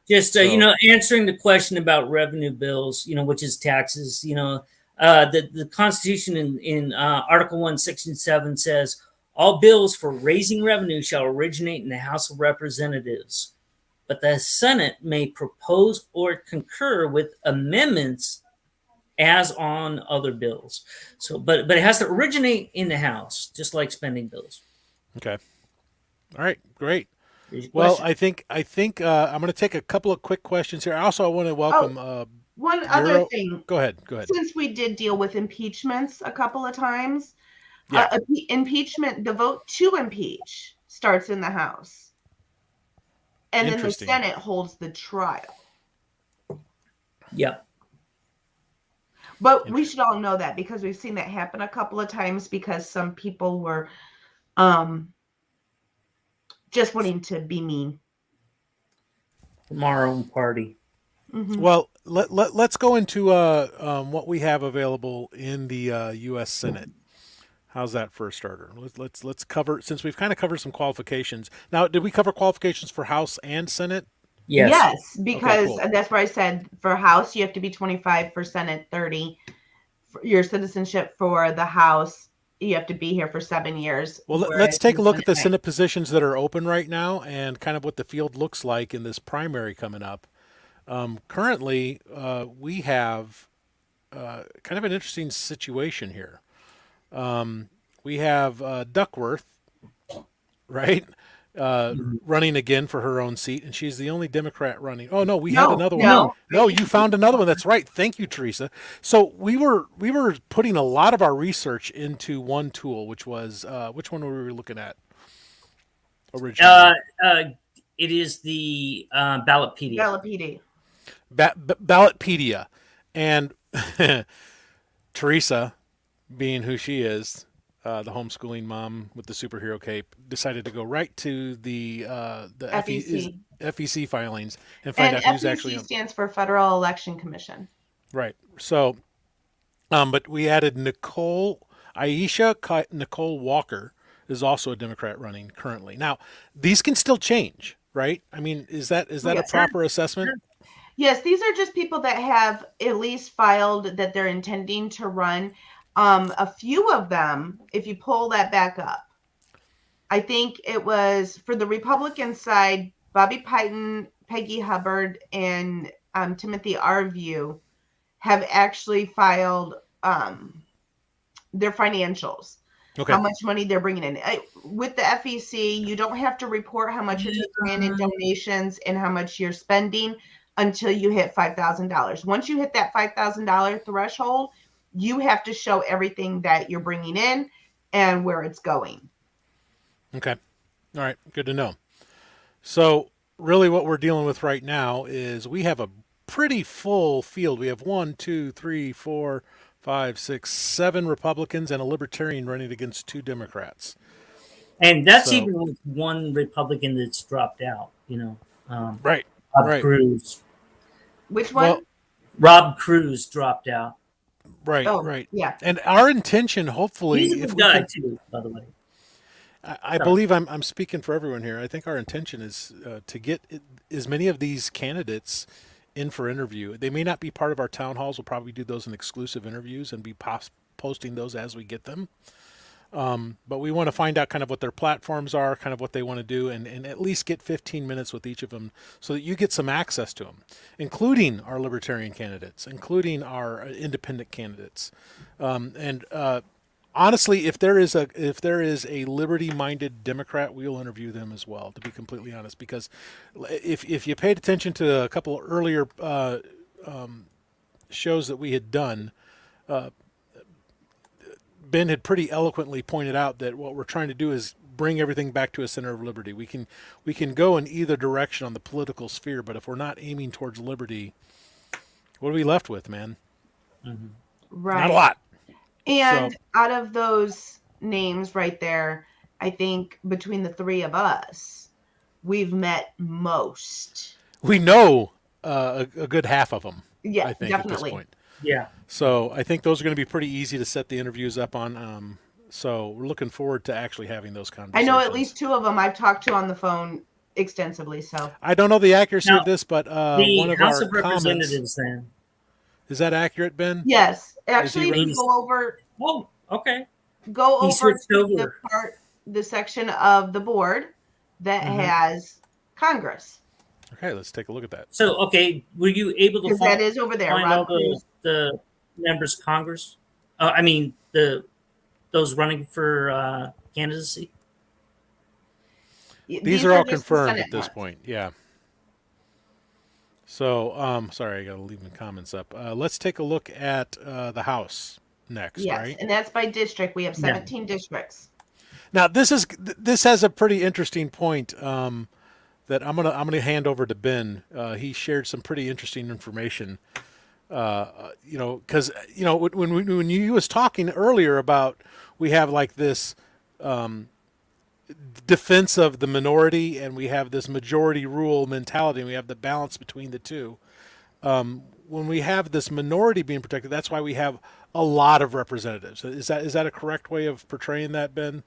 S4: Just answering the question about revenue bills, which is taxes. The Constitution in Article 1, Section 7 says, all bills for raising revenue shall originate in the House of Representatives, but the Senate may propose or concur with amendments as on other bills. So, but it has to originate in the House, just like spending bills.
S2: Okay. All right. Great.
S4: Well,
S2: I think I'm going to take a couple of quick questions here. Also, I want to welcome.
S5: One other thing.
S2: Go ahead.
S5: Since we did deal with impeachments a couple of times,
S2: yeah.
S5: Impeachment, the vote to impeach starts in the House. And then the Senate holds the trial.
S4: Yep.
S5: But we should all know that because we've seen that happen a couple of times because some people were just wanting to be mean.
S4: From our own party.
S5: Mm-hmm.
S2: Well, let's go into what we have available in the U.S. Senate. How's that for a starter? Let's cover, since we've kind of covered some qualifications. Now, did we cover qualifications for House and Senate?
S5: Yes, because
S2: okay, cool.
S5: That's where I said for House you have to be 25, for Senate 30. For your citizenship for the House, you have to be here for 7 years.
S2: Well, let's take a look at the Senate positions that are open right now and kind of what the field looks like in this primary coming up. Currently, we have kind of an interesting situation here. We have Duckworth, right, running again for her own seat, and she's the only Democrat running. Oh no, we had another one. No, you found another one. That's right. Thank you, Teresa. So we were putting a lot of our research into one tool, which was which one were we looking at originally?
S4: It is the Ballotpedia.
S2: Ballotpedia, and Teresa, being who she is, the homeschooling mom with the superhero cape, decided to go right to the FEC filings and find out who's actually on.
S5: FEC stands for Federal Election Commission.
S2: Right. So, but we added Nicole Walker is also a Democrat running currently. Now, these can still change, right? I mean, is that a proper assessment?
S5: Yes, these are just people that have at least filed that they're intending to run. A few of them, if you pull that back up, I think it was for the Republican side, Bobby Piton, Peggy Hubbard, and Timothy Arview have actually filed their financials. Okay. How much money they're bringing in. With the FEC, you don't have to report how much you're taking in donations and how much you're spending until you hit $5,000. Once you hit that $5,000 threshold, you have to show everything that you're bringing in and where it's going.
S2: Okay. All right. Good to know. So really what we're dealing with right now is we have a pretty full field. We have 7 Republicans and a Libertarian running against 2 Democrats.
S4: And that's even with one Republican that's dropped out,
S2: right.
S4: Rob Cruz.
S5: Which one? Well,
S4: Rob Cruz dropped out.
S2: Right, right.
S5: Yeah.
S2: And our intention, hopefully,
S4: he's a good guy too, by the way.
S2: I believe I'm speaking for everyone here. I think our intention is to get as many of these candidates in for interview. They may not be part of our town halls. We'll probably do those in exclusive interviews and be posting those as we get them. But we want to find out kind of what their platforms are, kind of what they want to do, and at least get 15 minutes with each of them so that you get some access to them, including our Libertarian candidates, including our independent candidates. Honestly, if there is a liberty-minded Democrat, we'll interview them as well, to be completely honest, because if you paid attention to a couple earlier shows that we had done, Ben had pretty eloquently pointed out that what we're trying to do is bring everything back to a center of liberty. We can go in either direction on the political sphere, but if we're not aiming towards liberty, what are we left with, man?
S5: Mm-hmm. Right.
S2: Not a lot.
S5: And out of those names right there, I think between the 3 of us, we've met most.
S2: We know a good half of them.
S5: Yeah,
S2: I think,
S5: definitely.
S2: at this point.
S4: Yeah.
S2: So I think those are going to be pretty easy to set the interviews up on. So we're looking forward to actually having those conversations.
S5: I know at least 2 of them I've talked to on the phone extensively. So
S2: I don't know the accuracy
S4: now,
S2: of this, but
S4: the
S2: one of
S4: House
S2: our
S4: of Representatives
S2: comments,
S4: then.
S2: Is that accurate, Ben?
S5: Yes,
S2: Is he
S5: actually, if
S2: running?
S5: you go over
S4: Oh, okay.
S5: go
S4: He
S5: over
S4: switched
S5: to the
S4: over.
S5: the section of the board that
S2: Mm-hmm.
S5: has Congress,
S2: Okay, let's take a look at that.
S4: So, okay, were you able to
S5: because that is over there.
S4: find all
S5: Rob Cruz.
S4: the members of Congress? I mean, those running for candidacy.
S2: These are all
S5: just the
S2: confirmed
S5: Senate
S2: at this
S5: ones.
S2: point. Yeah. So, sorry, I got to leave the comments up. Let's take a look at the House next,
S5: Yes,
S2: right?
S5: and that's by district. We have
S4: Yeah.
S5: 17 districts.
S2: Now, this has a pretty interesting point that I'm gonna hand over to Ben. He shared some pretty interesting information. Because when you was talking earlier about we have like this defense of the minority and we have this majority rule mentality and we have the balance between the two. When we have this minority being protected, that's why we have a lot of representatives. Is that a correct way of portraying that, Ben?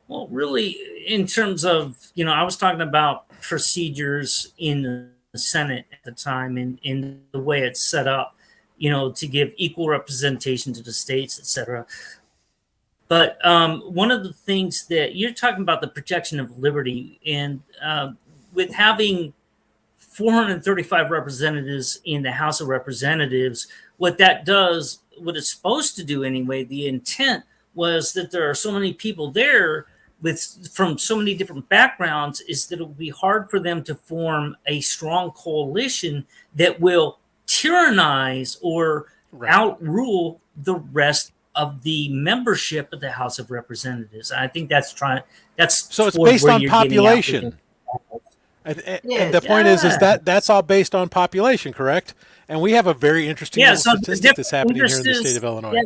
S4: Well, really, in terms of, I was talking about procedures in the Senate at the time and in the way it's set up, to give equal representation to the states, et cetera. But one of the things that you're talking about, the protection of liberty, and with having 435 representatives in the House of Representatives, what that does, what it's supposed to do anyway, the intent was that there are so many people there from so many different backgrounds, is that it will be hard for them to form a strong coalition that will tyrannize or outrule the rest of the membership of the House of Representatives. I think that's
S2: so it's based on population. And the point is that's all based on population, correct? And we have a very interesting statistic that's happening here in the state of Illinois.
S4: Yeah,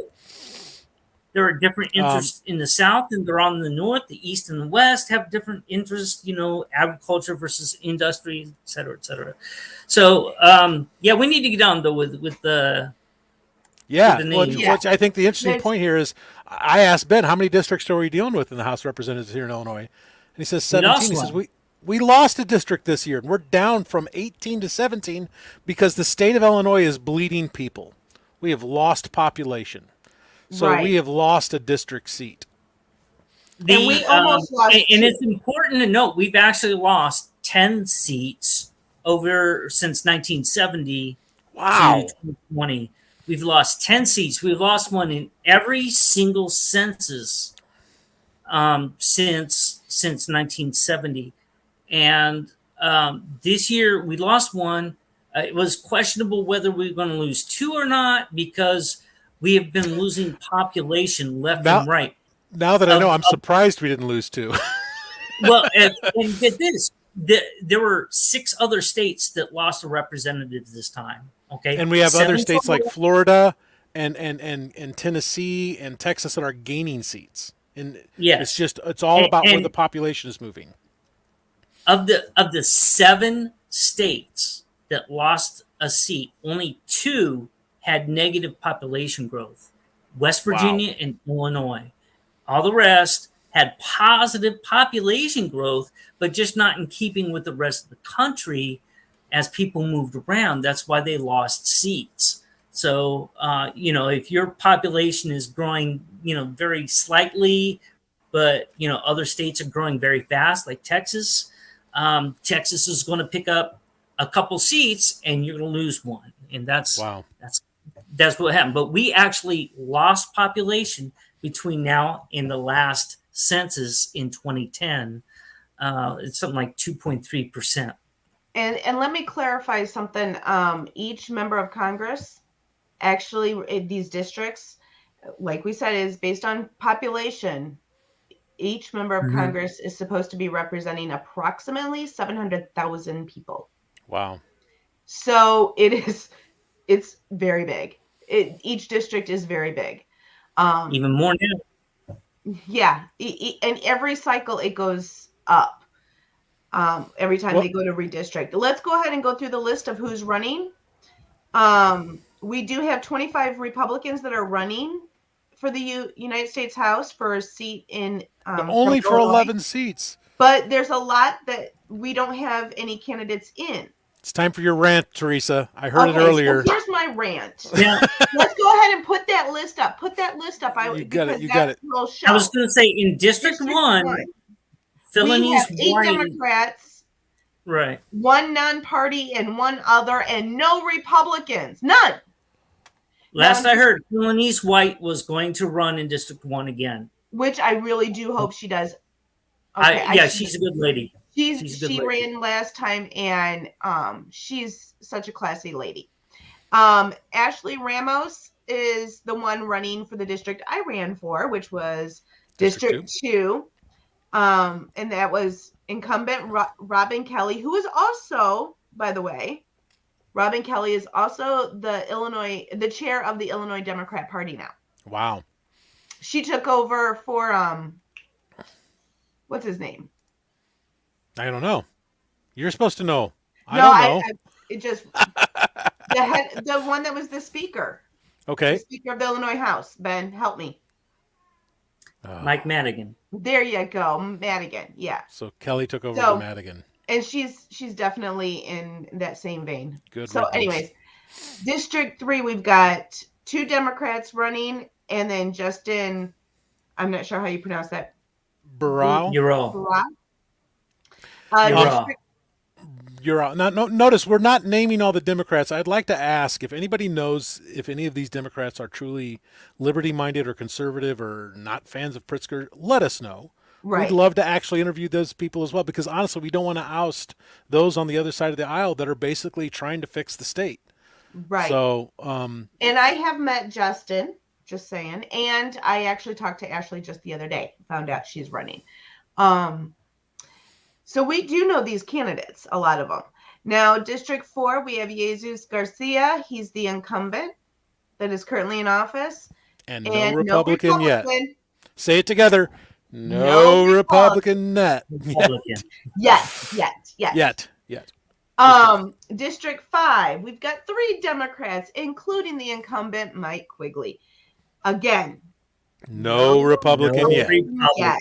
S4: there are different interests in the South, and they're on the North. The East and the West have different interests, agriculture versus industry, et cetera, et cetera. So, we need to get on though with the
S2: which I think the interesting point here is, I asked Ben, how many districts are we dealing with in the House of Representatives here in Illinois? And he says 17. He says we lost a district this year, and we're down from 18 to 17 because the state of Illinois is bleeding people. We have lost population. So we have lost a district seat.
S5: And we almost lost
S4: and it's important to note, we've actually lost 10 seats since 1970 to 2020. We've lost 10 seats. We've lost one in every single census since 1970. And this year we lost one. It was questionable whether we were going to lose two or not, because we have been losing population left and right.
S2: Now that I know, I'm surprised we didn't lose two.
S4: Well, and get this. There were 6 other states that lost a representative this time. Okay,
S2: and we have other states like Florida and Tennessee and Texas that are gaining seats. And it's all about where the population is moving.
S4: Of the 7 states that lost a seat, only 2 had negative population growth: West Virginia and Illinois. All the rest had positive population growth, but just not in keeping with the rest of the country as people moved around. That's why they lost seats. So, if your population is growing, very slightly, but, other states are growing very fast, like Texas, Texas is going to pick up a couple seats and you're going to lose one. And that's what happened. But we actually lost population between now and the last census in 2010. It's something like 2.3%.
S5: And let me clarify something. Each member of Congress, actually, these districts, like we said, is based on population. Each member of Congress is supposed to be representing approximately 700,000 people.
S2: Wow.
S5: So it's very big. Each district is very big.
S4: Even more now.
S5: Yeah. And every cycle it goes up. Every time they go to redistrict. Let's go ahead and go through the list of who's running. We do have 25 Republicans that are running for the United States House for a seat in
S2: only for 11 seats.
S5: But there's a lot that we don't have any candidates in.
S2: It's time for your rant, Teresa. I heard it
S5: Okay,
S2: earlier.
S5: so here's my rant.
S4: Yeah,
S5: Let's go ahead and put that list up. Put that list up.
S2: You got it, you got it.
S5: Will show.
S4: I was going to say in District
S5: District
S4: 1,
S5: we
S4: felonies
S5: have 8
S4: white.
S5: Democrats,
S4: Right.
S5: 1 non-party, and 1 other, and no Republicans. None.
S4: Last
S5: Now,
S4: I heard, Felonice White was going to run in District 1 again.
S5: which I really do hope she does.
S4: She's a good lady.
S5: She
S4: she's a good lady.
S5: ran last time, and she's such a classy lady. Ashley Ramos is the one running for the district I ran for, which was District 2. And that was incumbent Robin Kelly, who is also, by the way, Robin Kelly is also the chair of the Illinois Democrat Party now.
S2: Wow.
S5: She took over for what's his name?
S2: I don't know. You're supposed to know. I
S5: No,
S2: don't know.
S5: it just the one that was the speaker.
S2: Okay.
S5: The Speaker of the Illinois House. Ben, help me.
S4: Mike Madigan.
S5: There you go, Madigan. Yeah.
S2: So Kelly took over for Madigan.
S5: And she's definitely in that same vein.
S2: Good.
S5: So,
S2: riddance.
S5: anyways, District 3, we've got 2 Democrats running, and then Justin, I'm not sure how you pronounce that.
S2: Burrell.
S5: Burrell.
S4: Burrell.
S2: You're out. Now, notice we're not naming all the Democrats. I'd like to ask if anybody knows if any of these Democrats are truly liberty-minded or conservative or not fans of Pritzker. Let us know.
S5: Right.
S2: We'd love to actually interview those people as well, because honestly, we don't want to oust those on the other side of the aisle that are basically trying to fix the state.
S5: Right.
S2: So,
S5: and I have met Justin, just saying, and I actually talked to Ashley just the other day, found out she's running. So we do know these candidates, a lot of them. Now, District 4, we have Jesus Garcia. He's the incumbent that is currently in office.
S2: And no Republican yet. Say it together. No,
S5: No
S2: Republican net.
S4: Republican.
S5: Yet. District 5, we've got 3 Democrats, including the incumbent Mike Quigley. Again,
S2: No Republican yet.
S5: yet.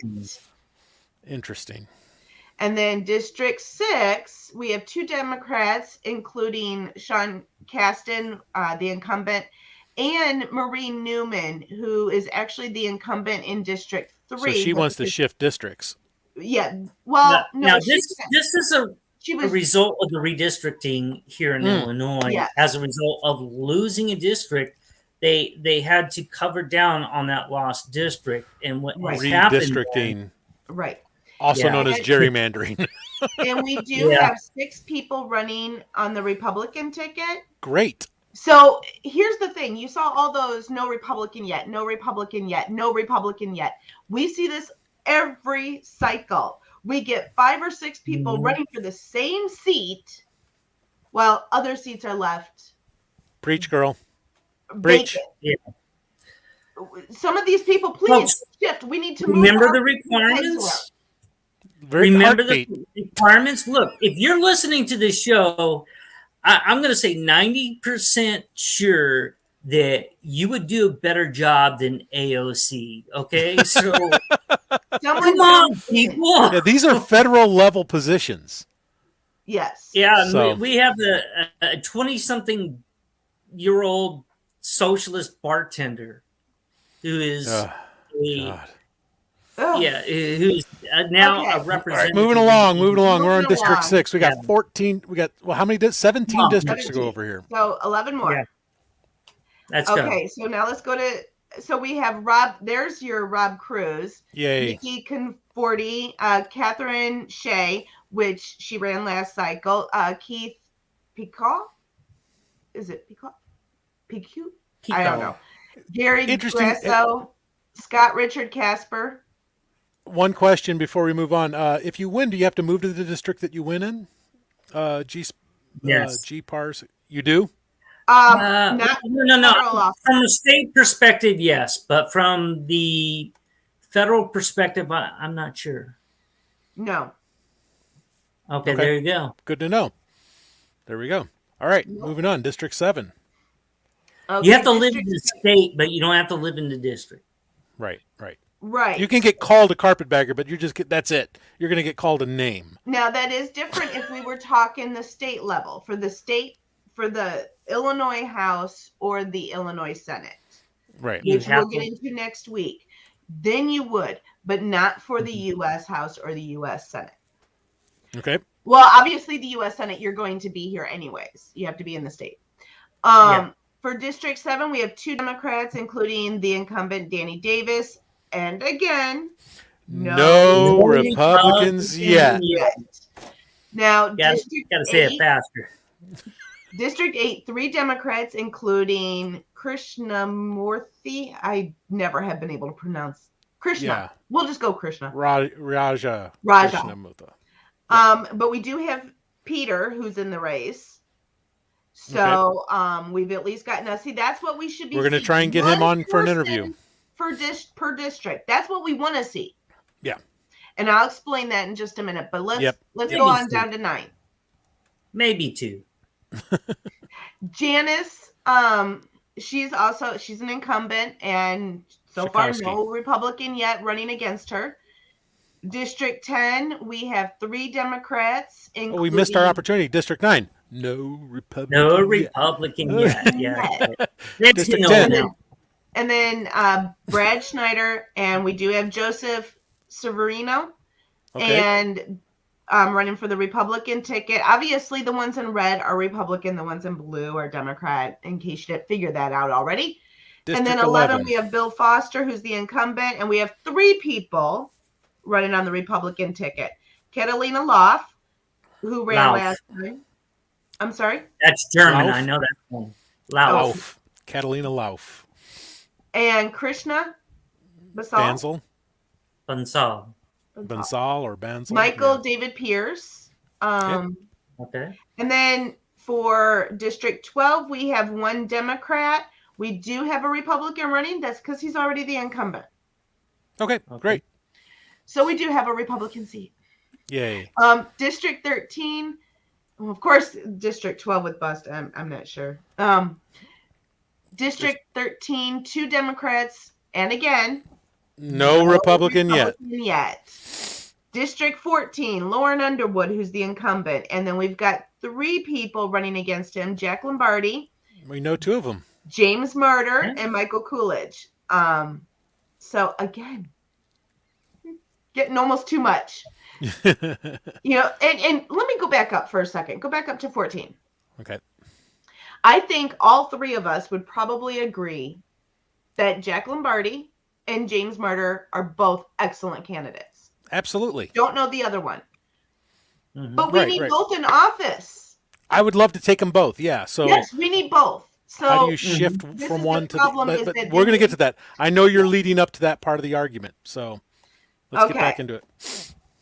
S2: Interesting.
S5: And then District 6, we have 2 Democrats, including Sean Casten, the incumbent, and Marie Newman, who is actually the incumbent in District 3.
S2: So she wants to shift districts.
S5: Yeah. Well,
S4: now this is a result of the redistricting here in Illinois.
S5: Yes.
S4: As a result of losing a district, they had to cover down on that lost district, and what has happened
S2: Redistricting.
S5: Right.
S2: Also known as gerrymandering.
S5: And we do have 6 people running on the Republican ticket.
S2: Great.
S5: So here's the thing. You saw all those no Republican yet, no Republican yet, no Republican yet. We see this every cycle. We get 5 or 6 people running for the same seat while other seats are left.
S2: Preach, girl. Preach.
S4: Yeah.
S5: Some of these people, please shift. We need to
S4: remember the requirements. Remember the requirements. Look, if you're listening to this show, I'm going to say 90% sure that you would do a better job than AOC. Okay, so come on, people.
S2: Yeah, these are federal level positions.
S5: Yes.
S4: Yeah,
S2: so.
S4: we have a 20-something-year-old socialist bartender who is who's now a representative.
S2: All right, moving along. We're on District 6. We got 14. We got how many? 17 districts
S5: 17.
S2: to go over here.
S5: So 11 more.
S4: Yeah. Let's
S5: okay,
S4: go.
S5: so now let's go to. So we have Rob. There's your Rob Cruz.
S2: Yay.
S5: Nikki Conforti, Catherine Shea, which she ran last cycle. Keith Picot. Is it Picot? PQ? I don't know. Gary Grasso, Scott Richard Casper.
S2: One question before we move on. If you win, do you have to move to the district that you win in?
S4: Yes.
S2: G-Pars. You do?
S5: No.
S4: From a state perspective, yes. But from the federal perspective, I'm not sure.
S5: No.
S4: Okay, there you go.
S2: Good to know. There we go. All right, moving on. District 7.
S5: Okay,
S4: you have to live in the state, but you don't have to live in the district.
S2: Right.
S5: Right.
S2: You can get called a carpetbagger, but that's it. You're going to get called a name.
S5: Now that is different if we were talking the state level for the Illinois House or the Illinois Senate,
S2: Right.
S5: which we'll get into next week. Then you would, but not for the U.S. House or the U.S. Senate.
S2: Okay.
S5: Well, obviously the U.S. Senate, you're going to be here anyways. You have to be in the state. For District 7, we have 2 Democrats, including the incumbent Danny Davis. And again,
S2: no Republicans yet.
S5: Now,
S4: Gotta say it faster.
S5: District 8, 3 Democrats, including Krishnamurthy. I never have been able to pronounce Krishna.
S2: Yeah.
S5: We'll just go Krishna.
S2: Raja.
S5: Krishnamurthy. But we do have Peter, who's in the race. So we've at least gotten see, that's what we should be.
S2: We're going to try and get him on for an interview.
S5: Per district. That's what we want to see.
S2: Yeah.
S5: And I'll explain that in just a minute. But let's go on down to 9.
S4: Maybe 2.
S5: Janice, she's an incumbent, and so far no Republican yet running against her. District 10, we have 3 Democrats.
S2: We missed our opportunity. District 9, no Republican.
S4: No Republican yet. Yeah.
S2: District 10.
S5: And then Brad Schneider, and we do have Joseph Severino, and running for the Republican ticket. Obviously, the ones in red are Republican. The ones in blue are Democrat, in case you didn't figure that out already.
S2: District
S5: and then 11, we have Bill Foster, who's the incumbent, and we have 3 people running on the Republican ticket. Catalina Loff, who ran last time. I'm sorry?
S4: That's German. I know that one.
S2: Lauf. Catalina Lauf.
S5: And Krishna
S2: Bansal.
S4: Bansal
S2: or Bansal.
S5: Michael David Pierce.
S4: Okay.
S5: And then for District 12, we have 1 Democrat. We do have a Republican running. That's because he's already the incumbent.
S2: Okay, great.
S5: So we do have a Republican seat.
S2: Yay.
S5: District 13, well, of course, District 12 with Bust. I'm not sure. District 13, 2 Democrats, and again,
S2: no Republican yet.
S5: District 14, Lauren Underwood, who's the incumbent, and then we've got 3 people running against him: Jack Lombardi.
S2: We know 2 of them.
S5: James Murder and Michael Coolidge. So again, getting almost too much. And let me go back up for a second. Go back up to 14.
S2: Okay.
S5: I think all 3 of us would probably agree that Jack Lombardi and James Murder are both excellent candidates.
S2: Absolutely.
S5: Don't know the other one.
S4: Mm-hmm.
S5: But we need both in office.
S2: I would love to take them both. Yeah. So
S5: yes, we need both. So
S2: how do you shift from one to the other? But we're going to get to that. I know you're leading up to that part of the argument. So let's get back into it.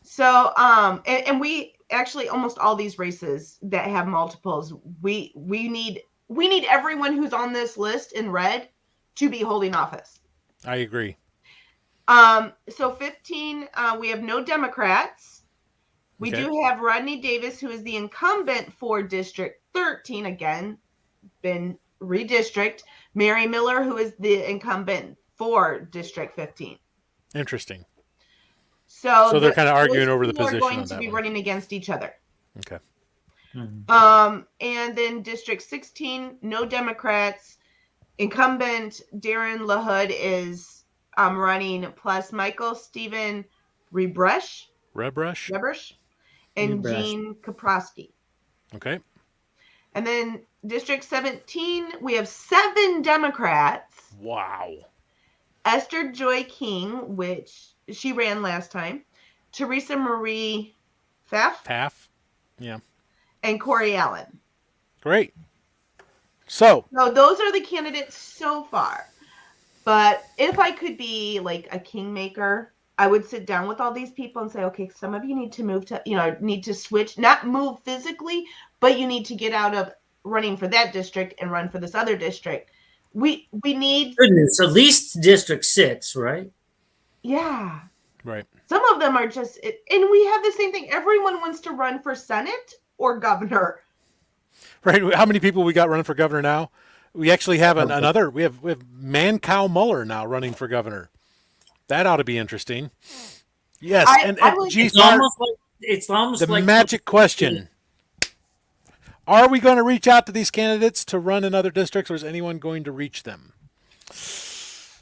S5: So, and we actually, almost all these races that have multiples, we need everyone who's on this list in red to be holding office.
S2: I agree.
S5: So 15, we have no Democrats. We do have Rodney Davis, who is the incumbent for District 13, again, been redistrict. Mary Miller, who is the incumbent for District 15.
S2: Interesting.
S5: So
S2: they're kind of arguing over the position.
S5: They're going to be running against each other.
S2: Okay.
S5: And then District 16, no Democrats. Incumbent Darren LaHood is running, plus Michael Stephen Rebrush and Gene Kaprosky.
S2: Okay.
S5: And then District 17, we have 7 Democrats.
S2: Wow.
S5: Esther Joy King, which she ran last time. Teresa Marie Pfaff.
S2: Yeah.
S5: And Corey Allen.
S2: Great. So
S5: those are the candidates so far. But if I could be like a kingmaker, I would sit down with all these people and say, okay, some of you need to move to, need to switch, not move physically, but you need to get out of running for that district and run for this other district. We need
S4: goodness, at least District 6, right?
S5: Yeah.
S2: Right.
S5: Some of them are just, and we have the same thing. Everyone wants to run for Senate or governor.
S2: Right. How many people we got running for governor now? We actually have another. We have Man Cow Muller now running for governor. That ought to be interesting. Yes, and
S5: I would-
S2: geez,
S4: It's almost
S2: the
S4: like
S2: magic question. Are we going to reach out to these candidates to run in other districts, or is anyone going to reach them?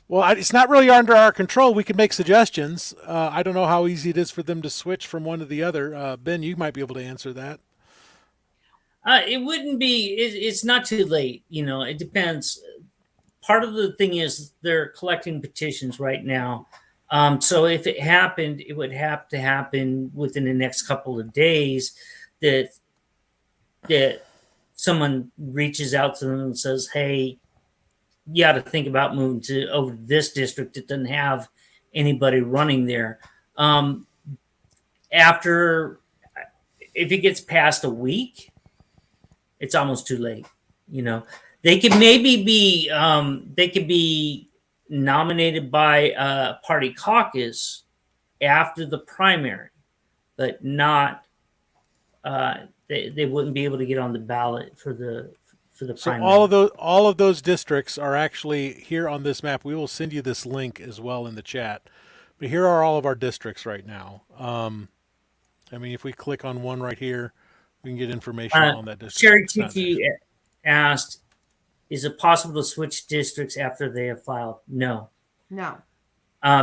S2: Well, it's not really under our control. We can make suggestions. I don't know how easy it is for them to switch from one to the other. Ben, you might be able to answer that.
S4: It wouldn't be. It's not too late. It depends. Part of the thing is they're collecting petitions right now. So if it happened, it would have to happen within the next couple of days. That someone reaches out to them and says, "Hey, you got to think about moving over to this district that doesn't have anybody running there." If it gets past a week, it's almost too late. They could maybe be nominated by a party caucus after the primary, but not. They wouldn't be able to get on the ballot for the primary.
S2: So all of those districts are actually here on this map. We will send you this link as well in the chat. But here are all of our districts right now. If we click on one right here, we can get information on that district.
S4: Sherry Tiki asked, "Is it possible to switch districts after they have filed?" No.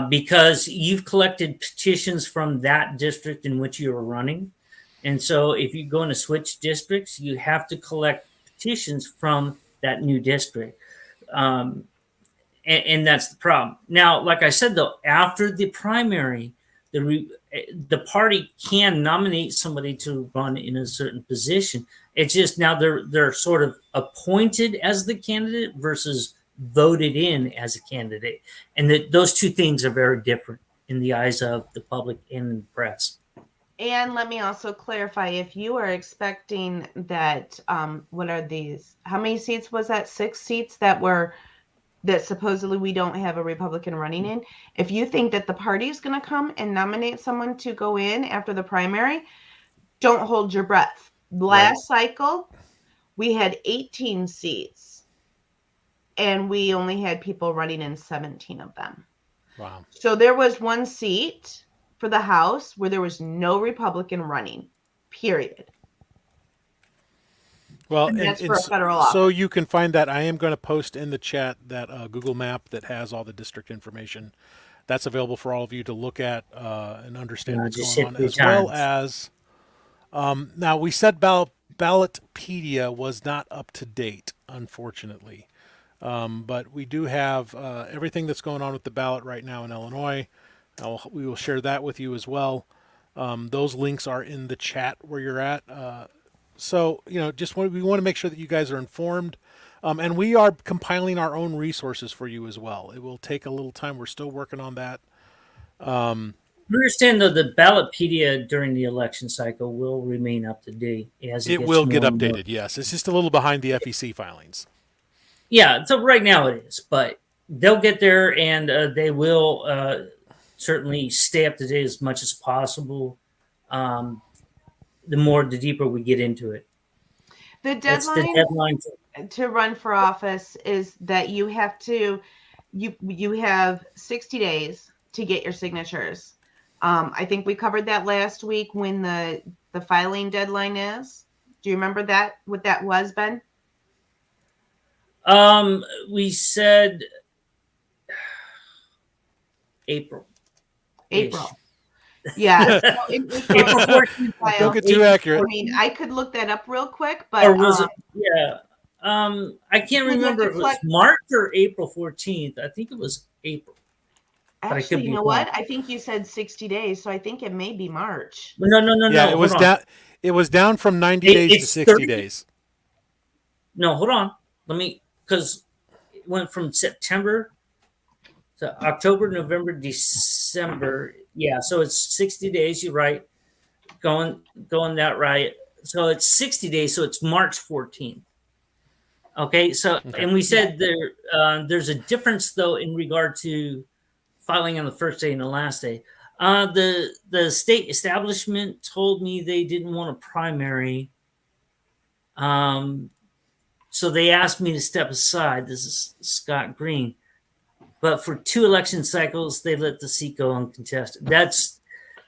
S4: Because you've collected petitions from that district in which you are running. And so if you're going to switch districts, you have to collect petitions from that new district. And that's the problem. Now, like I said, though, after the primary, the party can nominate somebody to run in a certain position. It's just now they're sort of appointed as the candidate versus voted in as a candidate. And those two things are very different in the eyes of the public and the press.
S5: And let me also clarify, if you are expecting that, what are these? How many seats was that? 6 seats that supposedly we don't have a Republican running in. If you think that the party is going to come and nominate someone to go in after the primary, don't hold your breath. Last cycle, we had 18 seats, and we only had people running in 17 of them.
S2: Wow.
S5: So there was 1 seat for the House where there was no Republican running, period.
S2: Well,
S5: and that's for a federal office.
S2: So you can find that. I am going to post in the chat that Google map that has all the district information. That's available for all of you to look at and understand what's going on, as well as now we said Ballotpedia was not up to date, unfortunately, but we do have everything that's going on with the ballot right now in Illinois. We will share that with you as well. Those links are in the chat where you're at. So, we want to make sure that you guys are informed. And we are compiling our own resources for you as well. It will take a little time. We're still working on that.
S4: Understand, though, the Ballotpedia during the election cycle will remain up to date.
S2: It will get updated, yes. It's just a little behind the FEC filings.
S4: Yeah, so right now it is. But they'll get there, and they will certainly stay up to date as much as possible. The deeper we get into it.
S5: The deadline to run for office is that you have 60 days to get your signatures. I think we covered that last week when the filing deadline is. Do you remember what that was, Ben?
S4: We said April.
S5: Yeah.
S4: April 14th.
S2: Don't get too accurate.
S5: I mean, I could look that up real quick, but
S4: or was it? Yeah. I can't remember if it was March or April 14th. I think it was April.
S5: Actually, you know what? I think you said 60 days, so I think it may be March.
S4: No.
S2: Yeah, it was down from 90 days to 60
S4: 30
S2: days.
S4: No, hold on. Because it went from September to October, November, December. Yeah, so it's 60 days. You're right. Going that right. So it's 60 days. So it's March 14th. Okay. So, and we said there's a difference though in regard to filing on the first day and the last day. The state establishment told me they didn't want a primary. So they asked me to step aside. This is Scott Green. but for 2 election cycles, they let the seat go uncontested. That's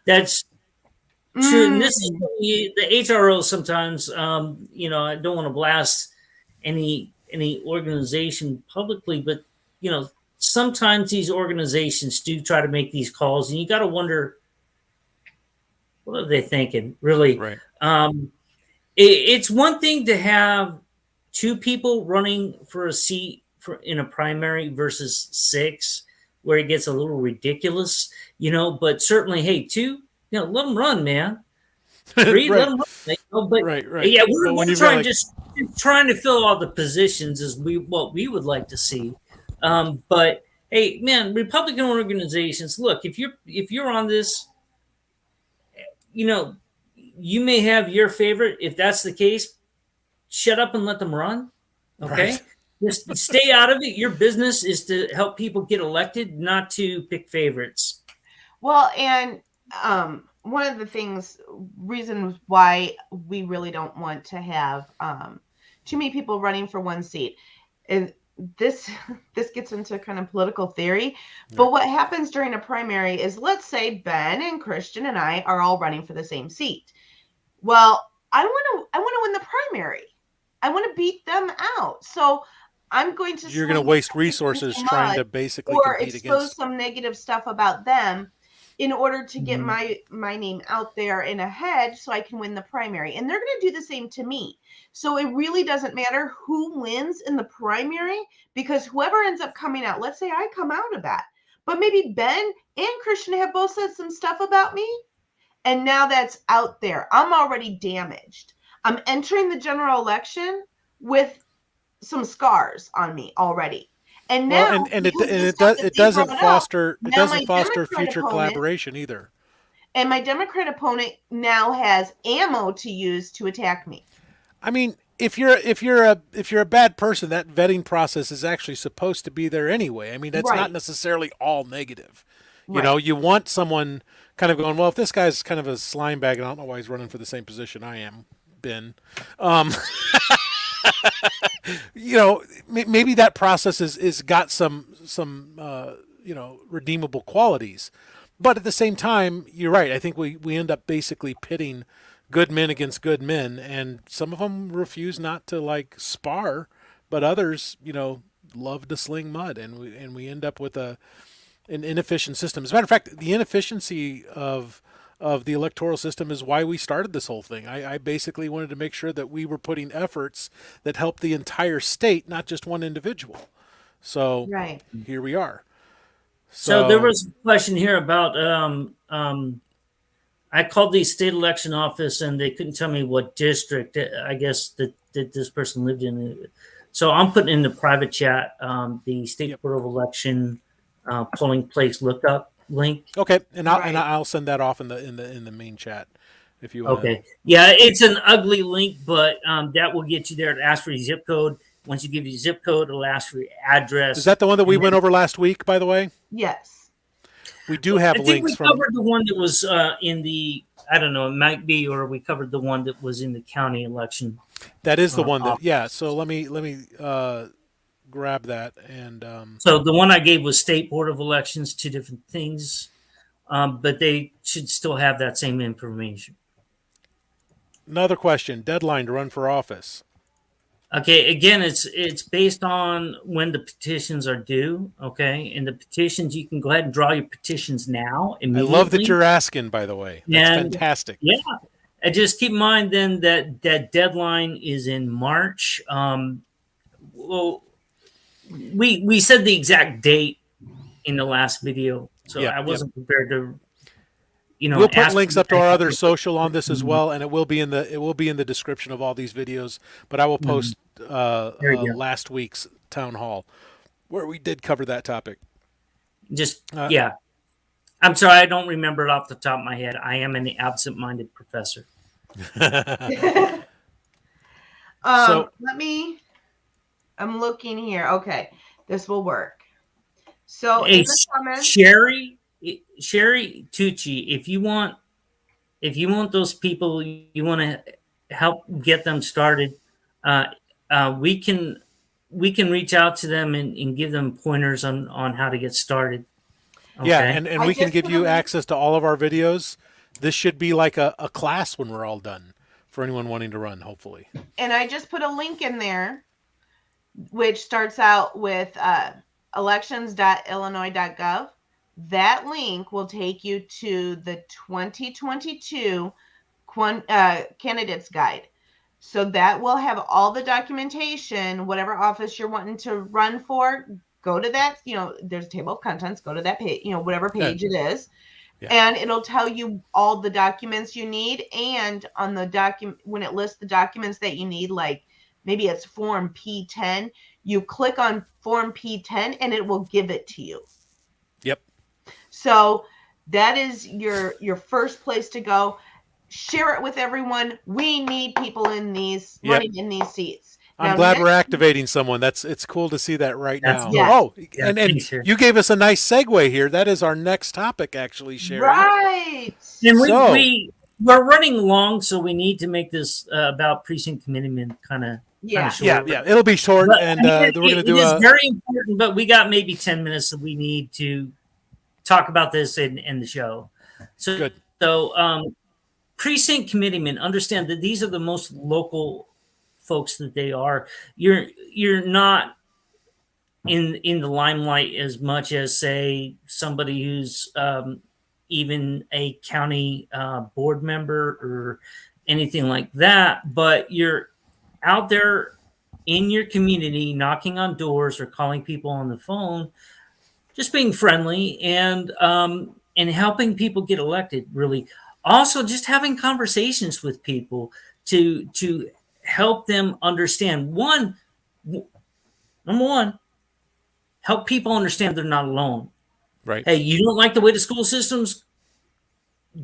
S4: true. And this is the HRO sometimes. I don't want to blast any organization publicly, but sometimes these organizations do try to make these calls, and you got to wonder, what are they thinking, really?
S2: Right.
S4: It's one thing to have 2 people running for a seat in a primary versus 6, where it gets a little ridiculous, but certainly, hey, 2, let them run, man. 3,
S2: Right.
S4: let them run. But
S2: Right.
S4: yeah, we're trying,
S2: got,
S4: just trying to fill all the positions is what we would like to see. But hey, man, Republican organizations, look, if you're on this, you may have your favorite. If that's the case, shut up and let them run. Okay.
S2: Right.
S4: Just stay out of it. Your business is to help people get elected, not to pick favorites.
S5: Well, and one of the reasons why we really don't want to have too many people running for one seat is this gets into kind of political theory. But what happens during a primary is, let's say Ben and Christian and I are all running for the same seat. Well, I want to win the primary. I want to beat them out. So I'm going to.
S2: You're going to waste resources trying to basically
S5: or
S2: compete
S5: expose
S2: against
S5: some negative stuff about them in order to get my name out there and ahead, so I can win the primary. And they're going to do the same to me. So it really doesn't matter who wins in the primary, because whoever ends up coming out, let's say I come out of that, but maybe Ben and Christian have both said some stuff about me, and now that's out there. I'm already damaged. I'm entering the general election with some scars on me already. And now,
S2: it doesn't foster future
S5: opponent,
S2: collaboration either.
S5: And my Democrat opponent now has ammo to use to attack me.
S2: I mean, if you're a bad person, that vetting process is actually supposed to be there anyway. I mean, that's not necessarily all negative. You want someone kind of going, well, if this guy's kind of a slime bag, and I don't know why he's running for the same position I am, Ben. Maybe that process is got some redeemable qualities, but at the same time, you're right. I think we end up basically pitting good men against good men, and some of them refuse not to spar, but others, love to sling mud, and we end up with an inefficient system. As a matter of fact, the inefficiency of the electoral system is why we started this whole thing. I basically wanted to make sure that we were putting efforts that helped the entire state, not just one individual. So here we are.
S4: So there was a question here about, I called the state election office and they couldn't tell me what district, I guess, that this person lived in. So I'm putting in the private chat the State Board of Election polling place lookup link.
S2: Okay, and I'll send that off in the main chat if you want.
S4: Okay, yeah, it's an ugly link, but that will get you there to ask for your zip code. Once you give your zip code, it'll ask for your address.
S2: Is that the one that we went over last week, by the way?
S5: Yes.
S2: We do have
S4: I think
S2: links.
S4: We covered the one that was in the, I don't know, it might be, or we covered the one that was in the county election.
S2: That is the one that, yeah. So let me grab that and.
S4: So the one I gave was State Board of Elections, 2 different things, but they should still have that same information.
S2: Another question: deadline to run for office.
S4: Okay, again, it's based on when the petitions are due. Okay, and the petitions, you can go ahead and draw your petitions now.
S2: I love that you're asking. By the way, that's fantastic.
S4: Yeah, and just keep in mind then that deadline is in March. Well, we said the exact date in the last video, so I wasn't prepared to.
S2: We'll put links up to our other social on this as well, and it will be in the description of all these videos. But I will post last week's town hall where we did cover that topic.
S4: I'm sorry, I don't remember it off the top of my head. I am an absent-minded professor.
S5: I'm looking here. Okay, this will work. So
S4: hey,
S5: in the comments,
S4: Sherry Tucci, if you want those people, you want to help get them started, we can we can reach out to them and give them pointers on how to get started. Okay.
S2: Yeah, and
S5: I
S2: we can
S5: just
S2: give
S5: put a
S2: you
S5: link-
S2: access to all of our videos. This should be like a class when we're all done for anyone wanting to run, hopefully.
S5: And I just put a link in there, which starts out with elections.illinois.gov. That link will take you to the 2022 candidates guide. So that will have all the documentation, whatever office you're wanting to run for. Go to that, there's a table of contents. Go to that page, whatever page it is.
S2: Yeah.
S5: And it'll tell you all the documents you need. And on the document, when it lists the documents that you need, like maybe it's Form P10, you click on Form P10 and it will give it to you.
S2: Yep.
S5: So that is your first place to go. Share it with everyone. We need people in these running in these seats.
S2: I'm glad we're activating someone. It's cool to see that right now.
S5: Yeah.
S2: Oh,
S4: Yeah,
S2: and
S4: thanks,
S2: you gave us a nice segue here. That is our next topic, actually, Sherry.
S5: Right.
S4: And
S2: So-
S4: we're running long, so we need to make this about precinct committeemen kind of
S5: Yeah.
S4: short.
S2: Yeah, it'll be short,
S4: But,
S2: and
S4: I mean,
S2: we're going to do
S4: it is
S2: a.
S4: very important, but we got maybe 10 minutes that we need to talk about this in the show. So,
S2: Good.
S4: So, precinct committeemen, understand that these are the most local folks that they are. You're not in the limelight as much as, say, somebody who's even a county board member or anything like that, but you're out there in your community knocking on doors or calling people on the phone, just being friendly and helping people get elected, really. Also just having conversations with people to help them understand. Number one, help people understand they're not alone.
S2: Right.
S4: Hey, you don't like the way the school systems?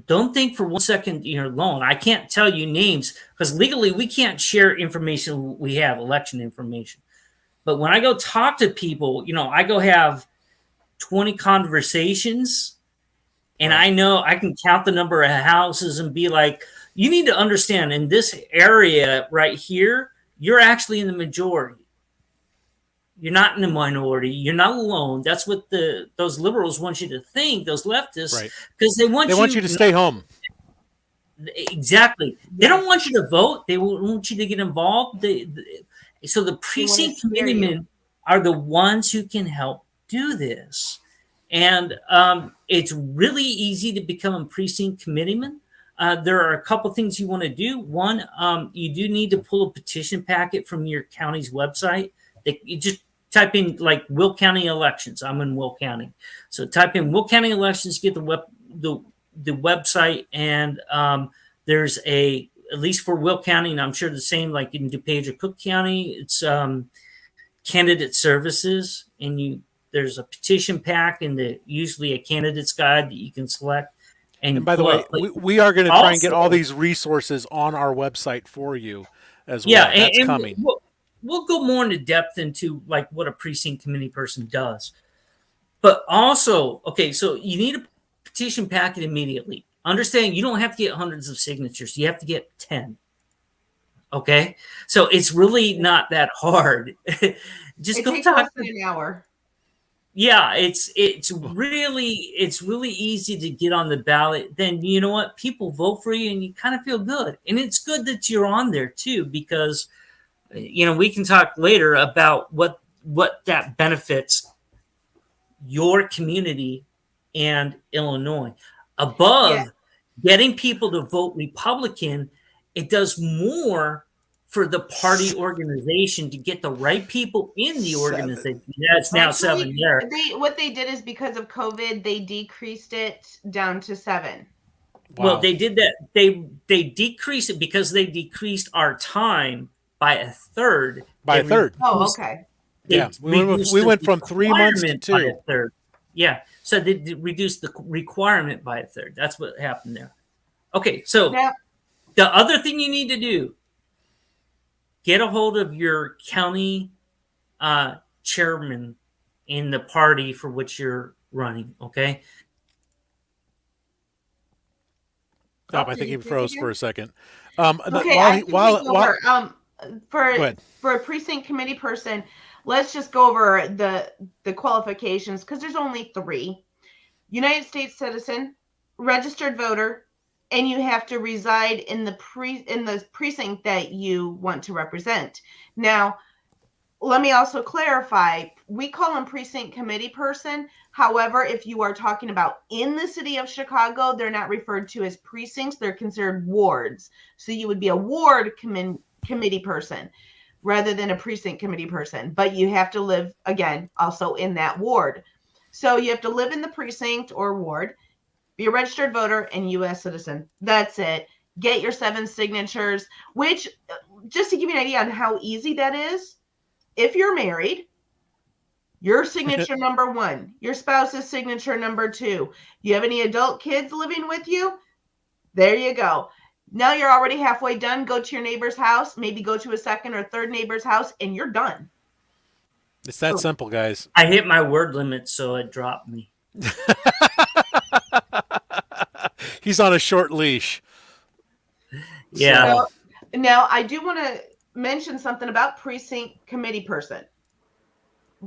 S4: Don't think for 1 second you're alone. I can't tell you names because legally we can't share information we have, election information. But when I go talk to people, I go have 20 conversations and I know I can count the number of houses and be like, you need to understand in this area right here, you're actually in the majority. You're not in the minority. You're not alone. That's what those liberals want you to think, those leftists,
S2: Right.
S4: because they want
S2: you to stay home.
S4: Exactly. They don't want you to vote. They want you to get involved. So the precinct committeemen are the ones who can help do this. And it's really easy to become a precinct committeeman. There are a couple things you want to do. One, you do need to pull a petition packet from your county's website. You just type in like Will County elections. I'm in Will County. So type in Will County elections, get the website, and there's at least for Will County, and I'm sure the same like in DuPage or Cook County, it's candidate services, and there's a petition pack and usually a candidate's guide that you can select.
S2: And by the way, we are going to try and get all these resources on our website for you as well.
S4: Yeah,
S2: that's
S4: and
S2: coming.
S4: We'll go more into depth into like what a precinct committee person does. But also, okay, so you need a petition packet immediately. Understand you don't have to get hundreds of signatures. You have to get 10. Okay? So it's really not that hard. Just go
S5: takes
S4: talk
S5: less than an hour.
S4: Yeah, it's really easy to get on the ballot. Then you know what? People vote for you and you kind of feel good. And it's good that you're on there too, because we can talk later about what that benefits your community and Illinois. Above getting people to vote Republican, it does more for the party organization to get the right people in the organization. Yeah, it's now 7 there.
S5: What they did is because of COVID, they decreased it down to 7.
S2: Wow.
S4: Well, they did that. They decreased it because they decreased our time by a third.
S5: Oh, okay.
S2: Yeah, we went from 3 months to 2.
S4: By a third. Yeah, so they reduced the requirement by a third. That's what happened there. Okay, so the other thing you need to do, get a hold of your county chairman in the party for which you're running, okay?
S2: I think he froze for a second.
S5: Okay, for a precinct committee person, let's just go over the qualifications, because there's only 3. United States citizen, registered voter, and you have to reside in the precinct that you want to represent. Now, let me also clarify, we call them precinct committee person. However, if you are talking about in the city of Chicago, they're not referred to as precincts, they're considered wards. So you would be a ward committee person rather than a precinct committee person, but you have to live, again, also in that ward. So you have to live in the precinct or ward, be a registered voter, and U.S. citizen. That's it. Get your 7 signatures, which, just to give you an idea on how easy that is, if you're married, your signature number 1, your spouse's signature number 2. You have any adult kids living with you? There you go. Now you're already halfway done. Go to your neighbor's house, maybe go to a second or third neighbor's house, and you're done.
S2: It's that simple, guys.
S4: I hit my word limit, so it dropped me.
S2: He's on a short leash.
S4: Yeah.
S2: So,
S5: now, I do want to mention something about precinct committee person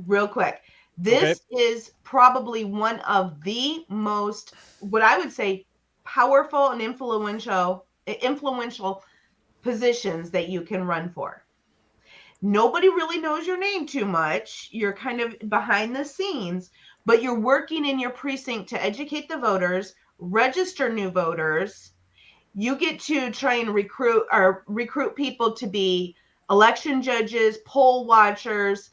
S5: real quick. This is probably one of the most, what I would say, powerful and influential positions that you can run for. Nobody really knows your name too much. You're kind of behind the scenes, but you're working in your precinct to educate the voters, register new voters. You get to try and recruit people to be election judges, poll watchers,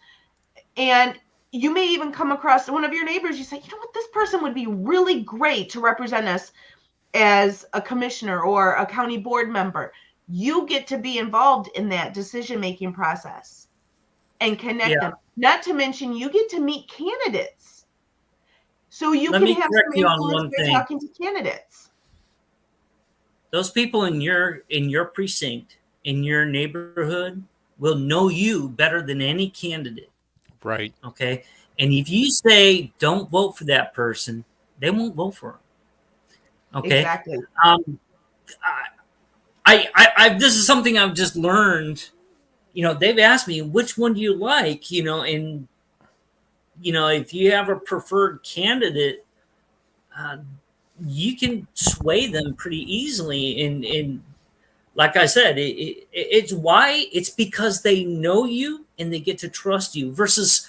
S5: and you may even come across one of your neighbors. You say, you know what, this person would be really great to represent us as a commissioner or a county board member. You get to be involved in that decision-making process and connect them. Not to mention, you get to meet candidates. So you can have some influence by talking to candidates.
S4: Those people in your precinct, in your neighborhood, will know you better than any candidate.
S2: Right.
S4: Okay. And if you say don't vote for that person, they won't vote for him. Okay.
S5: Exactly.
S4: I this is something I've just learned. They've asked me, which one do you like? And if you have a preferred candidate, you can sway them pretty easily. And like I said, it's because they know you and they get to trust you versus,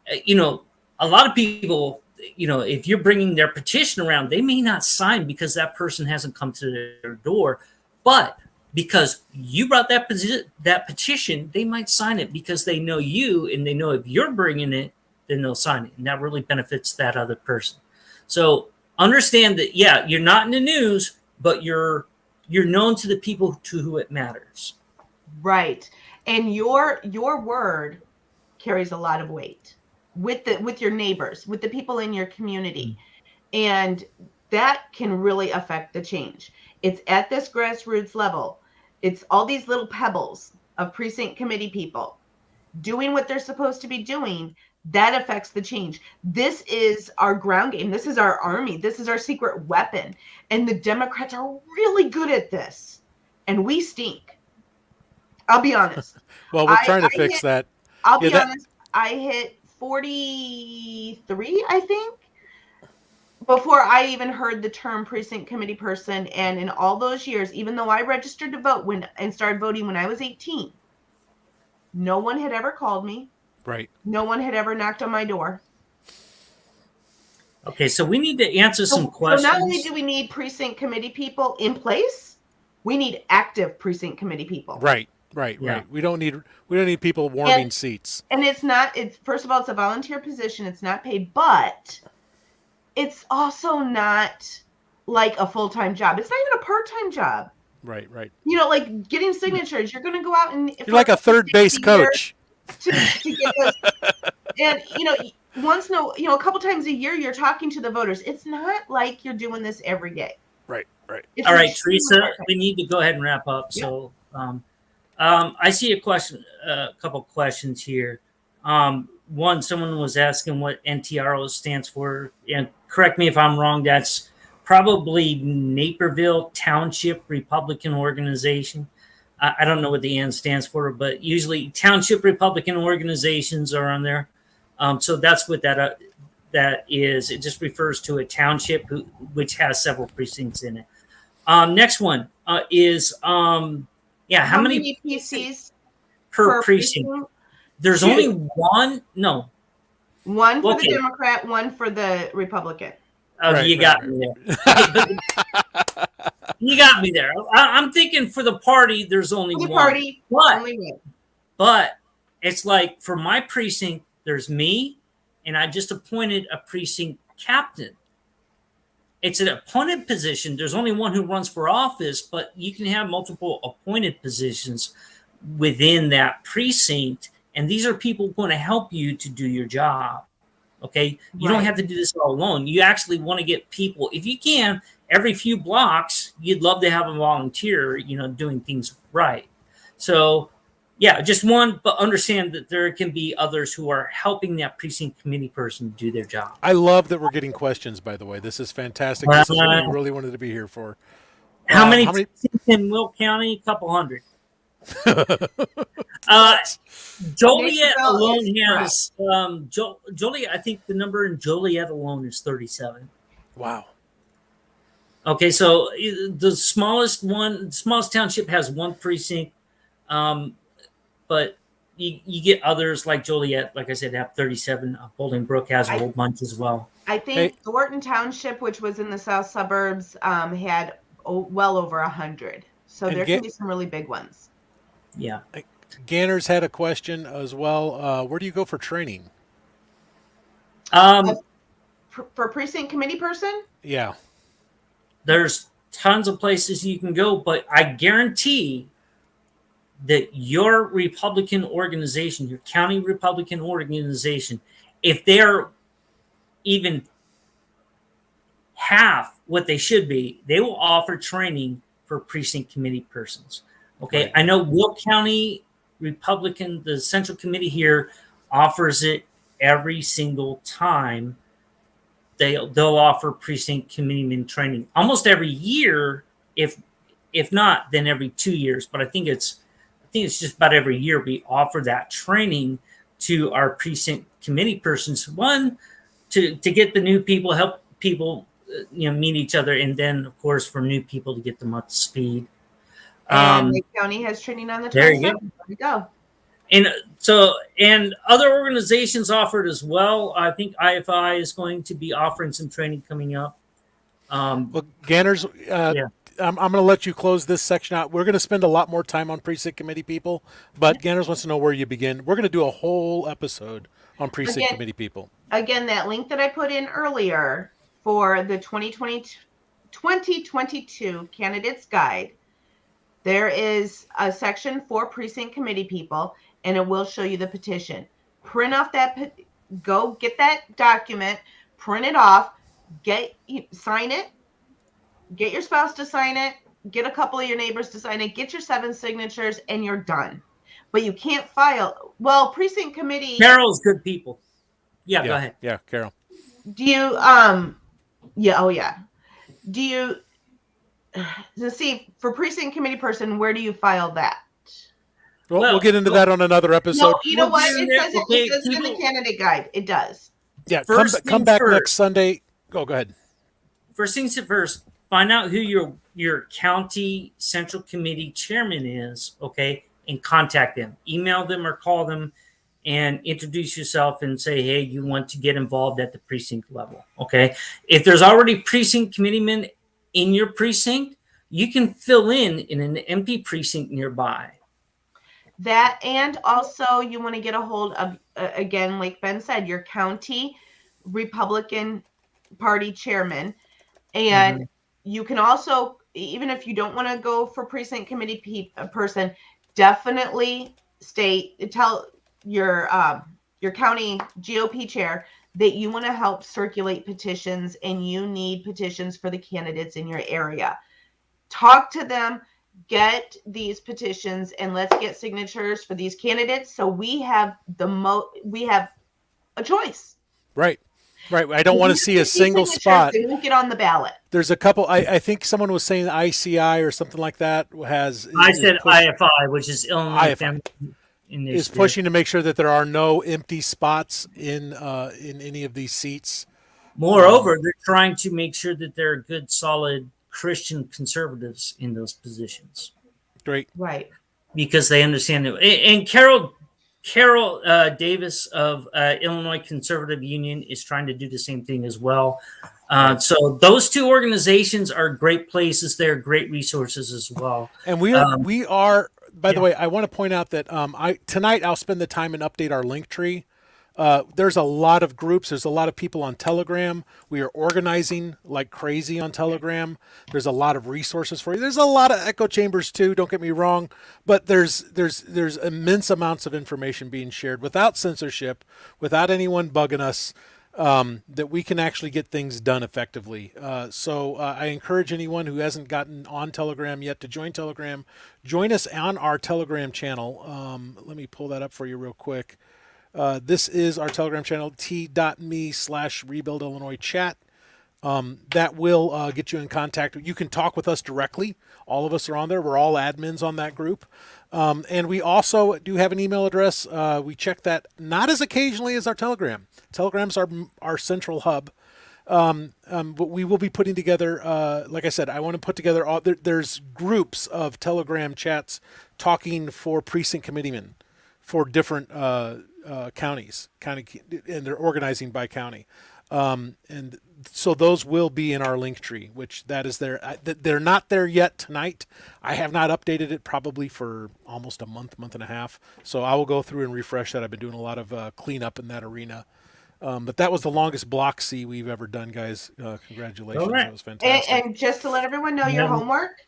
S4: a lot of people, if you're bringing their petition around, they may not sign because that person hasn't come to their door, but because you brought that petition, they might sign it because they know you and they know if you're bringing it, then they'll sign it. And that really benefits that other person. So understand that, you're not in the news, but you're known to the people to who it matters.
S5: Right. And your word carries a lot of weight with your neighbors, with the people in your community. And that can really affect the change. It's at this grassroots level. It's all these little pebbles of precinct committee people doing what they're supposed to be doing. That affects the change. This is our ground game. This is our army. This is our secret weapon. And the Democrats are really good at this. And we stink. I'll be honest.
S2: Well, we're trying to fix that.
S5: I'll be honest. I hit 43, I think, before I even heard the term precinct committee person. And in all those years, even though I registered to vote and started voting when I was 18, no one had ever called me.
S2: Right.
S5: No one had ever knocked on my door.
S4: Okay, so we need to answer some questions.
S5: So not only do we need precinct committee people in place, we need active precinct committee people.
S2: Right. We don't need people warming seats.
S5: And it's first of all, it's a volunteer position. It's not paid, but it's also not like a full-time job. It's not even a part-time job.
S2: Right.
S5: Like getting signatures. You're going to go out and
S2: you're like a third base coach.
S5: To get those, and a couple times a year you're talking to the voters. It's not like you're doing this every day.
S2: Right.
S4: All right, Teresa, we need to go ahead and wrap up.
S5: Yeah.
S4: So I see a couple questions here. One, someone was asking what NTRO stands for, and correct me if I'm wrong, that's probably Naperville Township Republican Organization. I don't know what the AN stands for, but usually township Republican organizations are on there. So that's what that is. It just refers to a township which has several precincts in it. Next one is how many
S5: PCs
S4: per precinct? There's
S5: Two.
S4: only one. No,
S5: one for
S4: Okay.
S5: the Democrat, one for the Republican.
S4: oh,
S2: Right,
S4: you
S2: right,
S4: got
S2: right.
S4: me there. Okay, but you got me there. I'm thinking for the party, there's only
S5: For the
S4: one.
S5: party,
S4: But
S5: only one.
S4: But it's like for my precinct, there's me, and I just appointed a precinct captain. It's an appointed position. There's only one who runs for office, but you can have multiple appointed positions within that precinct. And these are people going to help you to do your job. Okay. You don't
S5: Right.
S4: have to do this all alone. You actually want to get people, if you can, every few blocks, you'd love to have a volunteer, doing things right. So, yeah, just one, but understand that there can be others who are helping that precinct committee person do their job.
S2: I love that we're getting questions, by the way. This is fantastic. This is what we really wanted to be here for.
S4: How many precincts in Will County? A couple hundred. Joliet
S5: Naperville
S4: alone
S5: is
S4: has Joliet. I think the number in Joliet alone is 37.
S2: Wow.
S4: Okay, so the smallest township has one precinct, but you get others like Joliet, like I said, have 37. Bolingbrook has a whole bunch as well.
S5: I think Thornton Township, which was in the south suburbs, had well over 100. So
S2: And
S5: there can be some really big ones.
S4: Yeah.
S2: Ganner's had a question as well. Where do you go for training?
S5: For precinct committee person?
S2: Yeah.
S4: There's tons of places you can go, but I guarantee that your Republican organization, your county Republican organization, if they're even half what they should be, they will offer training for precinct committee persons. Okay.
S2: Right.
S4: I know Will County Republican, the central committee here, offers it every single time. They'll offer precinct committeeman training almost every year, if not, then every 2 years. But I think it's just about every year we offer that training to our precinct committee persons. One, to get the new people, help people meet each other, and then of course for new people to get them up to speed.
S5: And Lake County has training on the 22nd.
S4: There you go.
S5: There you go.
S4: And other organizations offered as well. I think IFI is going to be offering some training coming up.
S2: Well, Ganner's, I'm going to let you close this section out. We're going to spend a lot more time on precinct committee people, but Ganner's wants to know where you begin. We're going to do a whole episode on precinct committee people.
S5: Again, that link that I put in earlier for the 2022 Candidates Guide, there is a section for precinct committee people, and it will show you the petition. Print off go get that document, print it off, sign it, get your spouse to sign it, get a couple of your neighbors to sign it, get your 7 signatures, and you're done. But you can't file. Well, precinct committee.
S4: Carol's good people. Yeah, go ahead.
S2: Yeah, Carol.
S5: Do you, do you, let's see, for precinct committee person, where do you file that?
S2: Well, we'll get into that on another episode.
S5: No, you know what?
S4: We'll
S5: It
S4: do
S5: says
S4: that.
S5: it says
S4: Okay,
S5: in the candidate guide. It does.
S2: Yeah,
S4: First
S2: come
S4: things
S2: back
S4: first.
S2: next Sunday. Go ahead.
S4: First things first, find out who your county central committee chairman is, okay, and contact them. Email them or call them and introduce yourself and say, hey, you want to get involved at the precinct level, okay? If there's already precinct committeemen in your precinct, you can fill in an empty precinct nearby.
S5: That, and also you want to get a hold of, again, like Ben said, your county Republican Party chairman. And you can also, even if you don't want to go for precinct committee person, definitely tell your county GOP chair that you want to help circulate petitions and you need petitions for the candidates in your area. Talk to them, get these petitions, and let's get signatures for these candidates so we have we have a choice.
S2: Right. Right. I don't want to see a
S5: 50
S2: single
S5: signatures,
S2: spot.
S5: They won't get on the ballot.
S2: There's a couple. I think someone was saying ICI or something like that has.
S4: I said IFI, which is Illinois
S2: IFI.
S4: Family Initiative.
S2: Is pushing to make sure that there are no empty spots in any of these seats.
S4: Moreover, they're trying to make sure that there are good, solid Christian conservatives in those positions.
S2: Great.
S5: Right.
S4: Because they understand it. And Carol Davis of Illinois Conservative Union is trying to do the same thing as well. So those two organizations are great places. They're great resources as well.
S2: And we are. By the way, I want to point out that tonight I'll spend the time and update our link tree. There's a lot of groups. There's a lot of people on Telegram. We are organizing like crazy on Telegram. There's a lot of resources for you. There's a lot of echo chambers too. Don't get me wrong, but there's immense amounts of information being shared without censorship, without anyone bugging us, that we can actually get things done effectively. So I encourage anyone who hasn't gotten on Telegram yet to join Telegram. Join us on our Telegram channel. Let me pull that up for you real quick. This is our Telegram channel, t.me/Rebuild Illinois chat. That will get you in contact. You can talk with us directly. All of us are on there. We're all admins on that group. And we also do have an email address. We check that not as occasionally as our Telegram. Telegram's our central hub. But we will be putting together, like I said, I want to put together, there's groups of Telegram chats talking for precinct committeemen for different counties, and they're organizing by county. And so those will be in our link tree, which that is there. They're not there yet tonight. I have not updated it probably for almost a month and a half. So I will go through and refresh that. I've been doing a lot of cleanup in that arena. But that was the longest block C we've ever done, guys. Congratulations.
S4: All right.
S2: That was fantastic.
S5: And just to let everyone know, your homework.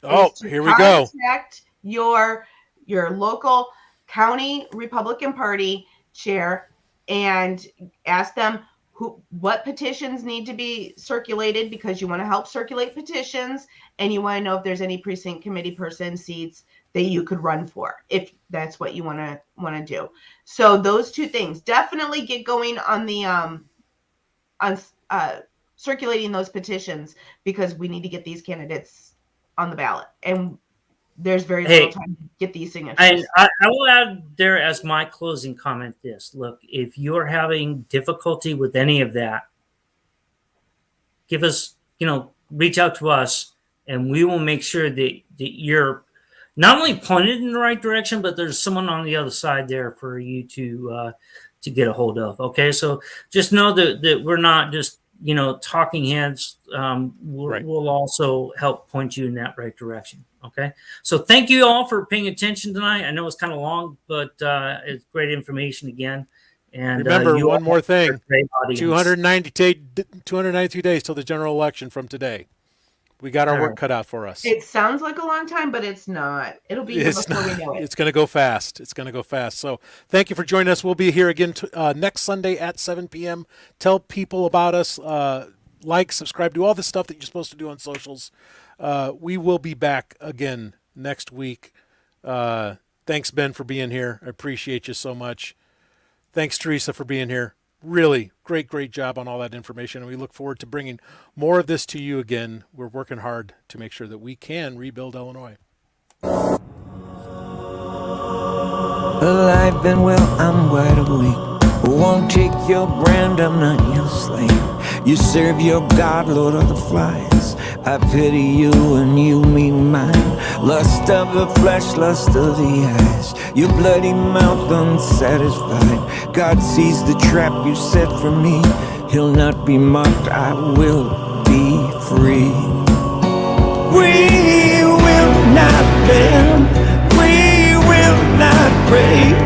S2: Oh, here we go.
S5: Contact your local county Republican Party chair and ask them what petitions need to be circulated, because you want to help circulate petitions, and you want to know if there's any precinct committee person seats that you could run for, if that's what you want to do. So those two things, definitely get going on the circulating those petitions, because we need to get these candidates on the ballot, and there's very little time to get these signatures.
S4: And I will add there as my closing comment this. Look, if you're having difficulty with any of that, give us, reach out to us, and we will make sure that you're not only pointed in the right direction, but there's someone on the other side there for you to get a hold of. Okay, so just know that we're not just talking heads. We'll also help point you in that right direction. Okay, so thank you all for paying attention tonight. I know it's kind of long, but it's great information again. And
S2: remember one more thing:
S4: 292
S2: days till the general election from today. We got our work cut out for us.
S5: It sounds like a long time, but it's not. It'll be here before we know it.
S2: It's going to go fast. So thank you for joining us. We'll be here again next Sunday at 7 p.m. Tell people about us. Like, subscribe, do all the stuff that you're supposed to do on socials. We will be back again next week. Thanks, Ben, for being here. I appreciate you so much. Thanks, Teresa, for being here. Really great job on all that information, and we look forward to bringing more of this to you again. We're working hard to make sure that we can rebuild Illinois.
S1: Alive and well, I'm wide awake. Won't take your brand, I'm not your slave. You serve your God, Lord of the flies. I pity you and you mean mine. Lust of the flesh, lust of the eyes. Your bloody mouth unsatisfied. God sees the trap you set for me. He'll not be mocked, I will be free. We will not bend, we will not break.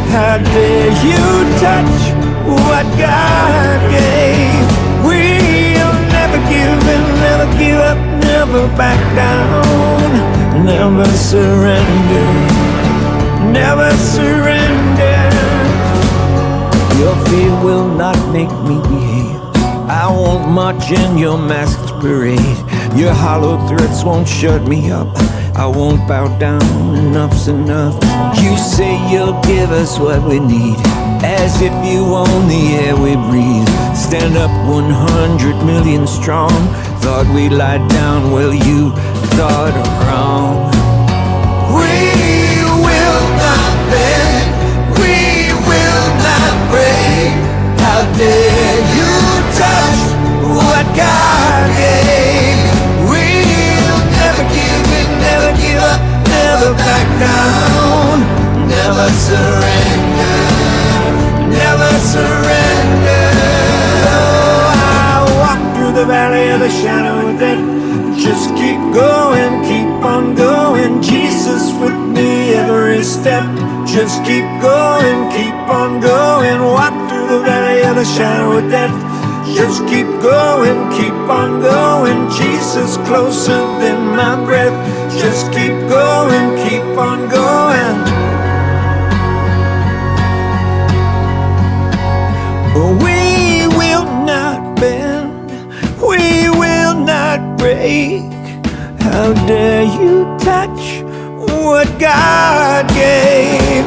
S1: How dare you touch what God gave? We'll never give in, never give up, never back down, never surrender, never surrender. Your fear will not make me behave. I won't march in your masked parade. Your hollow threats won't shut me up. I won't bow down, enough's enough. You say you'll give us what we need. as if you own the air we breathe. Stand up 100 million strong. Thought we'd lie down, well you thought wrong. We will not bend, we will not break. How dare you touch what God gave? We'll never give in, never give up, never back down, never surrender, never surrender. Oh, I walk through the valley of the shadow of death. Just keep going, keep on going. Jesus with me every step. Just keep going, keep on going. Walk through the valley of the shadow of death. Just keep going, keep on going. Jesus closer than my breath. Just keep going, keep on going. We will not bend, we will not break. How dare you touch what God gave?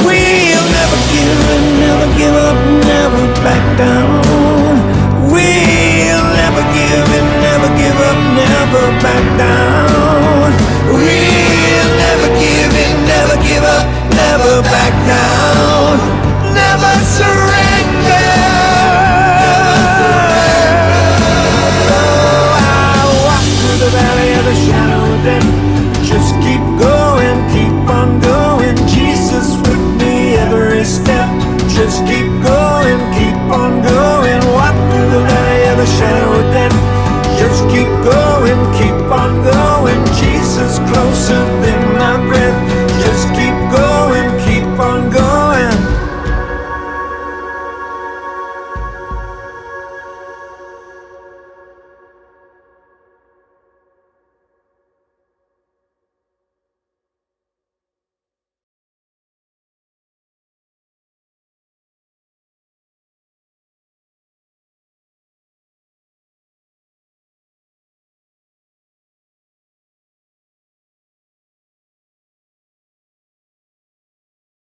S1: We'll never give in, never give up, never back down. We'll never give in, never give up, never back down. We'll never give in, never give up, never back down, never surrender. Oh, I walk through the valley of the shadow of death. Just keep going, keep on going. Jesus with me every step. Just keep going, keep on going. Walk through the valley of the shadow of death. Just keep going, keep on going. Jesus closer than